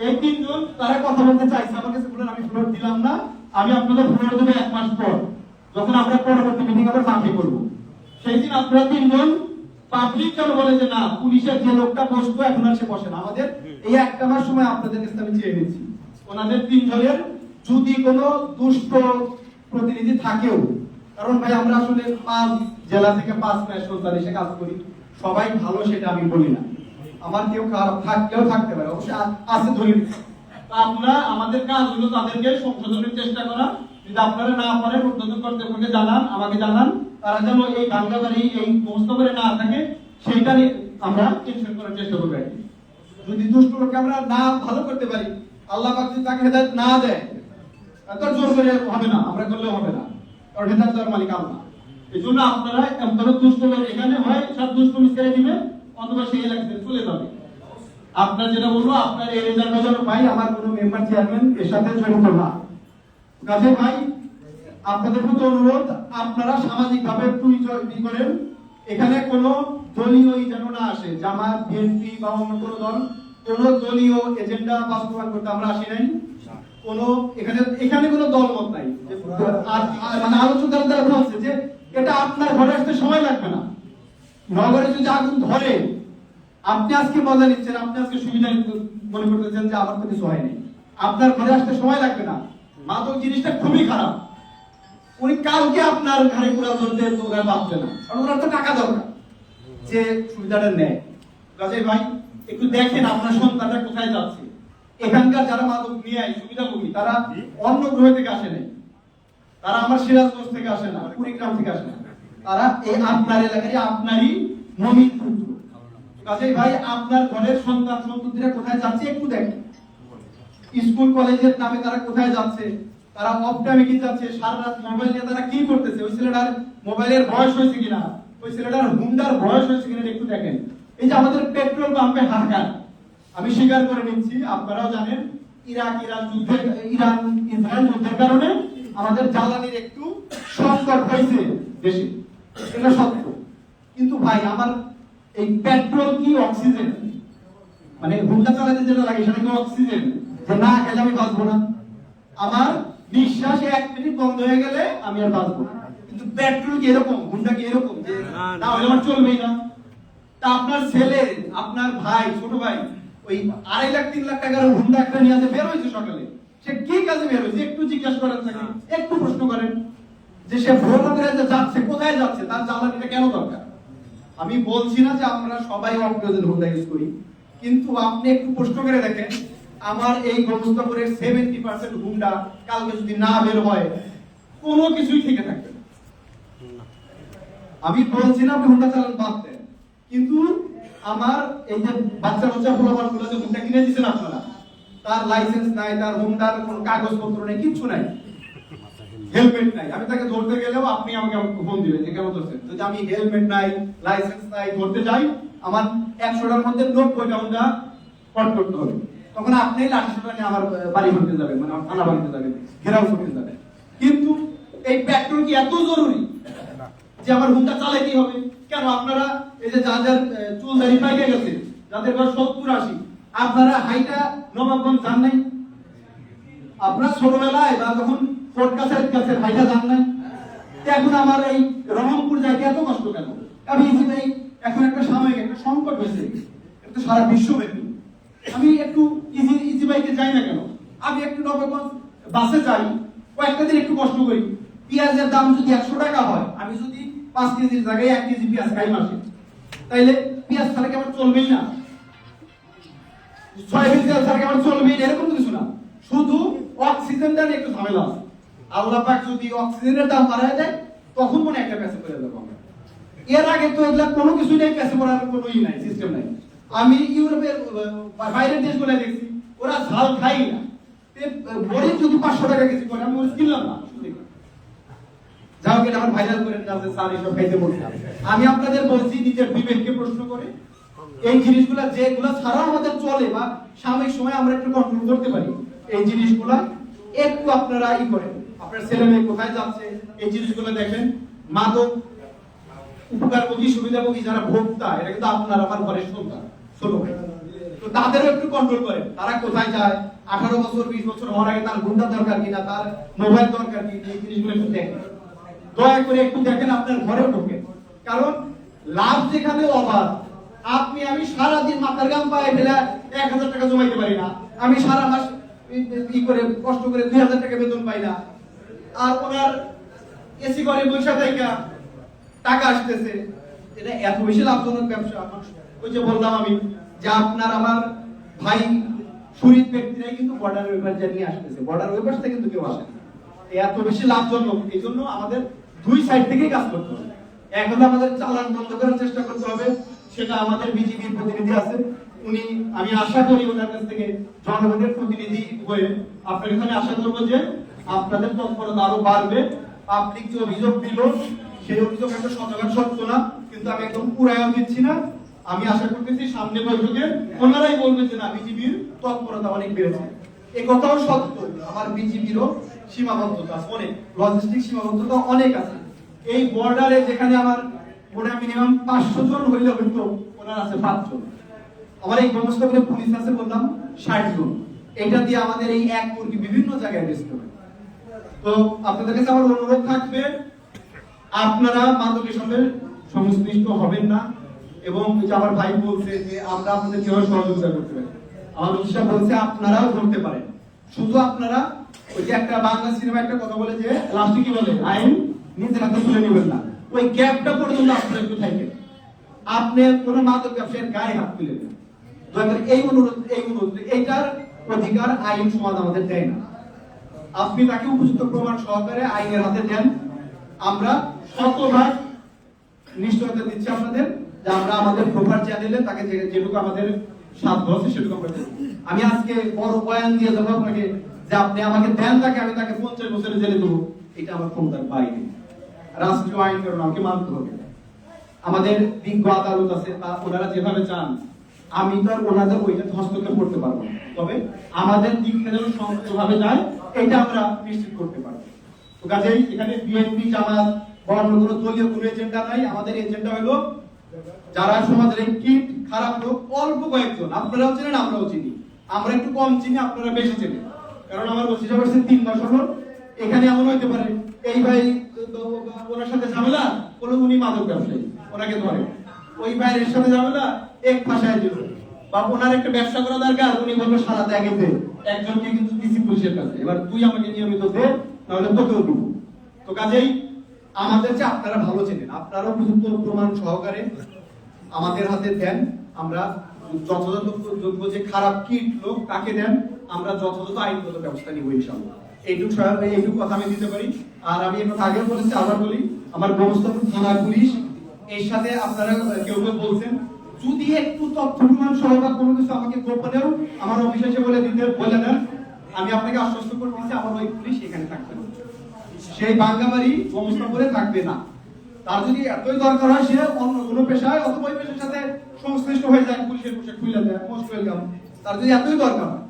এই 3 জন তারা কথা বলতে চাইছে, আমার কাছে বলেন, আমি ফ্লোর দিলাম না, আমি আপনাদের ফ্লোর দেব 1 মাস পর, যখন আমরা পরবর্তী মিটিং আবার মাফি করব। সেই দিন আপনারা 3 জন পাবলিক যেন বলে যে না পুলিশের যে লোকটা বসতো এখন আর সে বসে না। আমাদের এই 1 মাস সময় আপনাদের কাছে আমি চেয়ে নিচ্ছি, ওনাদের 3 জনের যদি কোনো দুষ্ট প্রতিনিধি থাকেও, কারণ ভাই আমরা আসলে 5 জেলা থেকে 5 ম্যাচ সন্তান এসে কাজ করি, সবাই ভালো সেটা আমি বলি না, আমার কেউ খারাপ থাকলেও থাকতে পারে, অবশ্যই আছে ধরে নিচ্ছি। আপনারা আমাদের কাজ হলো তাদেরকে সংশোধনের চেষ্টা করা। যদি আপনারা না পারেন উদ্বোধন কর্তৃপক্ষকে জানান, আমাকে জানান, তারা যেন এই ভাঙ্গাবাড়ি এই সমস্ত করে না থাকে সেইটা আমরা টেনশন করার চেষ্টা করবো। যদি দুষ্ট লোককে আমরা না ভালো করতে পারি, আল্লাহ পাক যদি তাকে হেদায়েত না দেয়, এত জোর করে হবে না, আমরা করলেও হবে না, কারণ হেদায়েত দেওয়ার মালিক আল্লাহ। এই জন্য আপনারা এমন দুষ্ট লোক এখানে হয় সব দুষ্ট মিস্ত্রি দিবে অথবা সেই এলাকাতে চলে যাবে। আপনার যেটা বলবো, আপনার এই রেজাল্ট ভাই আমার কোনো মেম্বার চেয়ারম্যান এর সাথে জড়িত না। কাজে ভাই আপনাদের প্রতি অনুরোধ, আপনারা সামাজিক ভাবে একটু ই করেন, এখানে কোনো দলীয় যেন না আসে, জামাত বিএনপি বা অন্য কোনো দল কোনো দলীয় এজেন্ডা বাস্তবায়ন করতে আমরা আসি নাই। কোনো এখানে কোনো দলমত নাই। মানে আলোচনার দ্বারা বলছে যে এটা আপনার ঘরে আসতে সময় লাগবে না, নগরে যদি আগুন ধরে আপনি আজকে মজা নিচ্ছেন, আপনি আজকে সুবিধা মনে করতেছেন যে আমার তো কিছু হয়নি, আপনার ঘরে আসতে সময় লাগবে না। মাদক জিনিসটা খুবই খারাপ, উনি কালকে আপনার ঘরে পুরা চলতে ওরা ভাবছে না, কারণ ওনার তো টাকা দরকার যে সুবিধাটা নেয়। কাজে ভাই একটু দেখেন আপনার সন্তানরা কোথায় যাচ্ছে। এখানকার যারা মাদক নিয়ে সুবিধাভোগী তারা অন্য গ্রহ থেকে আসে নাই, তারা আমার সিরাজগঞ্জ থেকে আসে না, কুড়িগ্রাম থেকে আসে না, তারা এই আপনার এলাকারই আপনারই মমিন পুত্র। কাজে ভাই আপনার ঘরের সন্তান সন্ততিরা কোথায় যাচ্ছে একটু দেখেন। স্কুল কলেজের নামে তারা কোথায় যাচ্ছে, তারা অফ টাইমে কি যাচ্ছে, সারা রাত মোবাইল নিয়ে তারা কি করতেছে, ওই ছেলেটার মোবাইলের বয়স হয়েছে কিনা, ওই ছেলেটার হুন্ডার বয়স হয়েছে কিনা একটু দেখেন। এই যে আমাদের পেট্রোল পাম্পে হাহাকার, আমি স্বীকার করে নিচ্ছি, আপনারাও জানেন ইরান ইসরায়েল যুদ্ধের কারণে আমাদের জ্বালানির একটু সংকট হয়েছে দেশে, এটা সত্য। কিন্তু ভাই আমার এই পেট্রোল কি অক্সিজেন? মানে হুন্ডা চালাতে যেটা লাগে সেটা কি অক্সিজেন? যে না খেলে আমি বাঁচবো না, আমার নিঃশ্বাস 1 মিনিট বন্ধ হয়ে গেলে আমি আর বাঁচবো না। কিন্তু পেট্রোল কি এরকম, হুন্ডা কি এরকম যে না হলে আমার চলবেই না? তা আপনার ছেলে, আপনার ভাই, ছোট ভাই ওই 2.5 লাখ 3 লাখ টাকার হুন্ডা একটা নিয়ে বের হয়েছে সকালে, সে কি কাজে বের হয়েছে একটু জিজ্ঞাসা করেন তাকে, একটু প্রশ্ন করেন যে সে ভোর রাতে যে যাচ্ছে, কোথায় যাচ্ছে, তার জ্বালানিটা কেন দরকার? আমি বলছি না যে আমরা সবাই অপ্রয়োজন হুন্ডা ইউজ করি, কিন্তু আপনি একটু প্রশ্ন করে দেখেন আমার এই গোমস্তাপুরের 70% হুন্ডা কালকে যদি না বের হয় কোনো কিছুই থেকে থাকবে না। আমি বলছি না আপনি হুন্ডা চালান বাদ দেন, কিন্তু আমার এই যে বাচ্চা পোলাপান গুলো যে হুন্ডা কিনে দিচ্ছেন আপনারা, তার লাইসেন্স নাই, তার হুন্ডার কোনো কাগজপত্র নেই, কিচ্ছু নাই, হেলমেট নাই। আমি তাকে ধরতে গেলেও আপনি আমাকে ফোন দিবেন যে কেন ধরছেন। যদি আমি হেলমেট নাই, লাইসেন্স নাই, ধরতে যাই, আমার 100টার মধ্যে 90টা হুন্ডা কট করতে হবে। তখন আপনি লাঠিটা নিয়ে আমার বাড়ি ভাঙতে যাবেন, মানে থানা ভাঙতে যাবেন, ঘেরাও করতে যাবেন। কিন্তু এই পেট্রোল কি এত জরুরি যে আমার হুন্ডা চালাতেই হবে? কেন আপনারা এই যে যাদের চুল দাড়ি পাইকে গেছে, যাদের বয়স 70-80, আপনারা হাইটা নবাবগঞ্জ যান নাই? আপনারা ছোটবেলায় বা যখন কোর্ট কাছারির কাছে হাইটা যান নাই? এখন আমার এই রহমপুর যাইতে এত কষ্ট কেন? আমি এই এখন একটা সাময়িক একটা সংকট হয়েছে, এটা সারা বিশ্বব্যাপী। আমি একটু ইজি বাইকে যাই না কেন? আমি একটু নবাবগঞ্জ বাসে যাই, কয়েকটা দিন একটু কষ্ট করি। পেঁয়াজের দাম যদি 100 টাকা হয়, আমি যদি 5 কেজির জায়গায় 1 কেজি পেঁয়াজ খাই মাসে, তাইলে পেঁয়াজ ছাড়া কি আমার চলবেই না? সয়াবিন তেল ছাড়া কি আমার চলবেই না? এরকম কিছু না, শুধু অক্সিজেনটা নিয়ে একটু ঝামেলা আছে। আল্লাহ পাক যদি অক্সিজেনের দাম বাড়ায় দেয় তখন মনে একটা প্যাসে করে যাবো আমরা। এর আগে তো এগুলা কোনো কিছু নেই, প্যাসে পড়ার কোনো ই নাই, সিস্টেম নাই। আমি ইউরোপের বাইরের দেশগুলো দেখছি, ওরা ঝাল খাই না, মরিচ যদি 500 টাকা কেজি করে, আমি মরিচ কিনলাম না। যাও কেন আমার ভাইরাল করে যাচ্ছে স্যার এসব খাইতে বলছে। আমি আপনাদের বলছি নিজের বিবেককে প্রশ্ন করে এই জিনিসগুলা যেগুলা ছাড়া আমাদের চলে বা সাময়িক সময় আমরা একটু কন্ট্রোল করতে পারি, এই জিনিসগুলা একটু আপনারা ই করেন। আপনার ছেলে মেয়ে কোথায় যাচ্ছে এই জিনিসগুলো দেখেন। মাদক উপকারভোগী সুবিধাভোগী যারা ভোক্তা, এটা কিন্তু আপনার আমার ঘরের সন্তান, ছোট ভাই, তো তাদেরও একটু কন্ট্রোল করেন। তারা কোথায় যায়, 18 বছর 20 বছর হওয়ার আগে তার গুন্ডা দরকার কিনা, তার মোবাইল দরকার কি, এই জিনিসগুলো একটু দেখেন, দয়া করে একটু দেখেন, আপনার ঘরেও ঢোকেন। কারণ লাভ যেখানে অবাধ, আপনি আমি সারাদিন মাথার গাম পায়ে ফেলে 1000 টাকা জমাইতে পারি না, আমি সারা মাস ই করে কষ্ট করে 2000 টাকা বেতন পাই না, আর ওনার এসি করে পয়সা থেকে টাকা আসতেছে, এটা এত বেশি লাভজনক ব্যবসা। ওই যে বললাম আমি যে আপনার আমার ভাই শহীদ ব্যক্তিরাই কিন্তু বর্ডার ওয়েপার নিয়ে আসতেছে, বর্ডার ওয়েপার থেকে কিন্তু কেউ আসে না, এত বেশি লাভজনক। এই জন্য আমাদের দুই সাইড থেকেই কাজ করতে হবে। এক হলো আমাদের চালান বন্ধ করার চেষ্টা করতে হবে, সেটা আমাদের বিজেপির প্রতিনিধি আছে, উনি, আমি আশা করি ওনার কাছ থেকে জনগণের প্রতিনিধি হয়ে আপনার এখানে আশা করবো যে আপনাদের তৎপরতা আরো বাড়বে। পাবলিক যে অভিযোগ দিল সেই অভিযোগ একটা শতভাগ সত্য না, কিন্তু আমি একদম পুরায়ও দিচ্ছি না। আমি আশা করতেছি সামনে বৈঠকে ওনারাই বলবেন যে না, বিজেপির তৎপরতা অনেক বেড়েছে। এই কথাও সত্য, আমার বিজেপিরও সীমাবদ্ধতা আছে অনেক, লজিস্টিক সীমাবদ্ধতা অনেক আছে। এই বর্ডারে যেখানে আমার মনে হয় মিনিমাম 500 জন হইলে হইতো, ওনার আছে 5 জন। আমার এই গোমস্তাপুরে পুলিশ আছে বললাম 60 জন। এটা দিয়ে আমাদের এই এক মুরগি বিভিন্ন জায়গায় বেচতে হবে। তো আপনাদের কাছে আমার অনুরোধ থাকবে, আপনারা মাদকের সাথে সংশ্লিষ্ট হবেন না। এবং যে আমার ভাই বলছে যে আমরা আপনাদের কিভাবে সহযোগিতা করতে পারি, আমার উৎসাহ বলছে আপনারাও করতে পারেন। শুধু আপনারা ওই যে একটা বাংলা সিনেমা একটা কথা বলে যে লাস্টে কি বলে, আইন নিজের হাতে তুলে নেবেন না, ওই গ্যাপটা পর্যন্ত আপনারা একটু থাকেন। আপনি কোনো মাদক ব্যবসায়ের গায়ে হাত তুলে দেন, এই অনুরোধ এইটার অধিকার আইন সমাজ আমাদের দেয় না। আপনি তাকে উপযুক্ত প্রমাণ সহকারে আইনের হাতে দেন। আমরা শতভাগ নিশ্চয়তা দিচ্ছি আপনাদের যে আমরা আমাদের প্রপার চ্যানেলে তাকে যেটুকু আমাদের সাধ্য আছে সেটুকু আমরা দেব। আমি আজকে বড় বয়ান দিয়ে দেবো আপনাকে যে আপনি আমাকে দেন তাকে, আমি তাকে 50 বছরের জেলে দেবো, এটা আমার ক্ষমতার বাইরে। রাষ্ট্রীয় আইন কারণ আমাকে মানতে হবে। আমাদের বিজ্ঞ আদালত আছে, ওনারা যেভাবে চান, আমি তো আর ওনাদের ওইটা হস্তক্ষেপ করতে পারবো না, তবে আমাদের দিক থেকে যেন সংযুক্তভাবে যায় এটা আমরা নিশ্চিত করতে পারবো। তো কাজেই এখানে বিএনপি জামাত বা অন্য কোনো দলীয় কোনো এজেন্ডা নাই। আমাদের এজেন্ডা হলো যারা সমাজের এই কীট খারাপ লোক অল্প কয়েকজন, আপনারাও চেনেন আমরাও চিনি, আমরা একটু কম চিনি আপনারা বেশি চেনেন, কারণ আমার বসিটা করছে 3 মাস হলো। এখানে এমন হইতে পারে এই ভাই ওনার সাথে ঝামেলা কোনো, উনি মাদক ব্যবসায়ী, ওনাকে ধরে, ওই ভাইয়ের সাথে ঝামেলা এক ভাষায় দিল, বা ওনার একটা ব্যবসা করা দরকার, উনি বললো সারা দেখে একজনকে কিন্তু দিছি পুলিশের কাছে, এবার তুই আমাকে নিয়মিত দে নাহলে তোকেও দিব। তো কাজেই আমাদের যে আপনারা ভালো চেনেন, আপনারাও উপযুক্ত প্রমাণ সহকারে আমাদের হাতে দেন, আমরা যথাযথ যোগ্য যে খারাপ কীট লোক তাকে দেন, আমরা যথাযথ আইনগত ব্যবস্থা নিব ইনশাআল্লাহ। এইটুকু কথা আমি দিতে পারি। আর আমি একটু আগে বলেছি, আবার বলি, আমার ব্যবস্থাপনা থানা পুলিশ এর সাথে আপনারা কেউ কেউ বলছেন, যদি একটু তথ্য প্রমাণ সহ বা কোনো কিছু আমাকে গোপনেও আমার অফিসে এসে বলে দেন, আমি আপনাকে আশ্বস্ত করে দিচ্ছি আমার ওই পুলিশ এখানে থাকবে না, সেই বাঙ্গাবাড়ি ব্যবস্থাপনা থাকবে না। তার যদি এতই দরকার হয় সে অন্য কোনো পেশায় অথবা ওই পেশার সাথে সংশ্লিষ্ট হয়ে যায়, পুলিশের পোশাক খুলে দেয়, মোস্ট ওয়েলকাম। তার যদি এতই দরকার হয়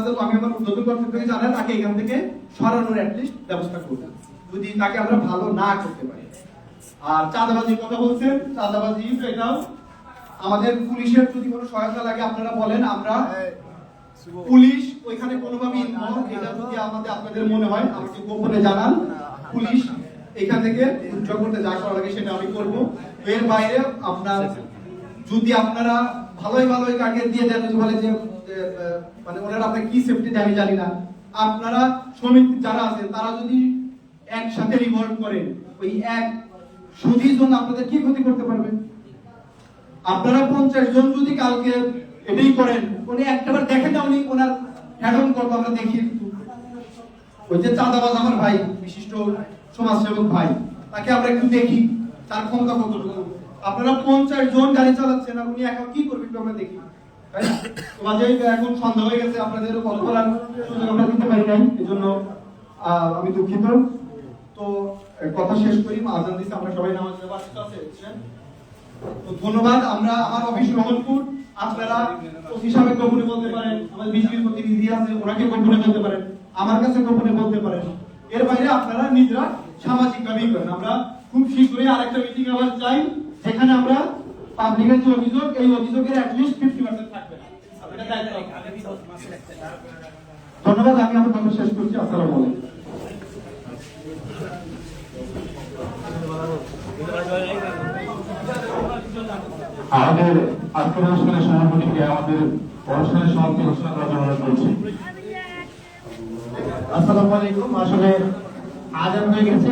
তো আমি আমার উদ্যোগী কর্তৃপক্ষকে জানাই তাকে এখান থেকে সরানোর অ্যাটলিস্ট ব্যবস্থা করবেন, যদি তাকে আমরা ভালো না করতে পারি। আর চাঁদাবাজির কথা বলছেন, চাঁদাবাজি এটাও আমাদের পুলিশের যদি কোনো সহায়তা লাগে আপনারা বলেন, আমরা পুলিশ ওইখানে কোনোভাবে ইনভলভ, এটা যদি আপনাদের মনে হয় আমাকে গোপনে জানান, পুলিশ এখান থেকে উদ্যোগ করতে যা করা লাগে সেটা আমি করব। এর বাইরে আপনার যদি আপনারা ভালোই কাকে দিয়ে দেন, বলে যে মানে ওনারা আপনাকে কি সেফটি দেয় আমি জানি না, আপনারা শ্রমিক যারা আছেন তারা যদি একসাথে রিভল্ট করেন, ওই এক সুদীর জন্য আপনাদের কি ক্ষতি করতে পারবে? আপনারা 50 জন যদি কালকে এটাই করেন, উনি একটাবার দেখেন না উনি ওনার হেড অন করবো, আমরা দেখি ওই যে চাঁদাবাজ আমার ভাই, বিশিষ্ট সমাজসেবক ভাই, তাকে আমরা একটু দেখি তার ক্ষমতা কতটুকু। আপনারা 50 জন গাড়ি চালাচ্ছেন আর উনি এখন কি করবেন একটু আমরা দেখি, তাই না? তো মাঝে এখন সন্ধ্যা হয়ে গেছে, আপনাদের কথা বলার সুযোগ আমরা দিতে পারি নাই, এজন্য আমি দুঃখিত। তো কথা শেষ করি, আজান দিতে আমরা সবাই নামাজ পড়তে আছে। তো ধন্যবাদ। আমরা আমার অফিস রহনপুর, আপনারা হিসাবে গোপনে বলতে পারেন, আমাদের বিজেপির প্রতিনিধি আছে ওনাকে গোপনে বলতে পারেন, আমার কাছে গোপনে বলতে পারেন, এর বাইরে আপনারা নিজেরা সামাজিক ভাবেই করেন। আমরা খুব শীঘ্রই আরেকটা মিটিং আবার চাই, যেখানে আমরা পাবলিকের যে অভিযোগ, এই অভিযোগের অ্যাটলিস্ট 50% থাকবে। ধন্যবাদ। আমি আমার কথা শেষ করছি। আসসালামু আলাইকুম। আমাদের আজকের অনুষ্ঠানের সভাপতিকে আমাদের অনুষ্ঠানের সমাপ্তি ঘোষণা করার জন্য অনুরোধ করছি। আসসালামু আলাইকুম। আসলে আজান হয়ে গেছে,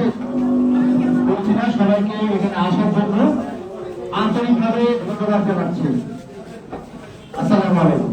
বলছি না, সবাইকে এখানে আসার জন্য আন্তরিকভাবে ধন্যবাদ জানাচ্ছি। আসসালামু আলাইকুম।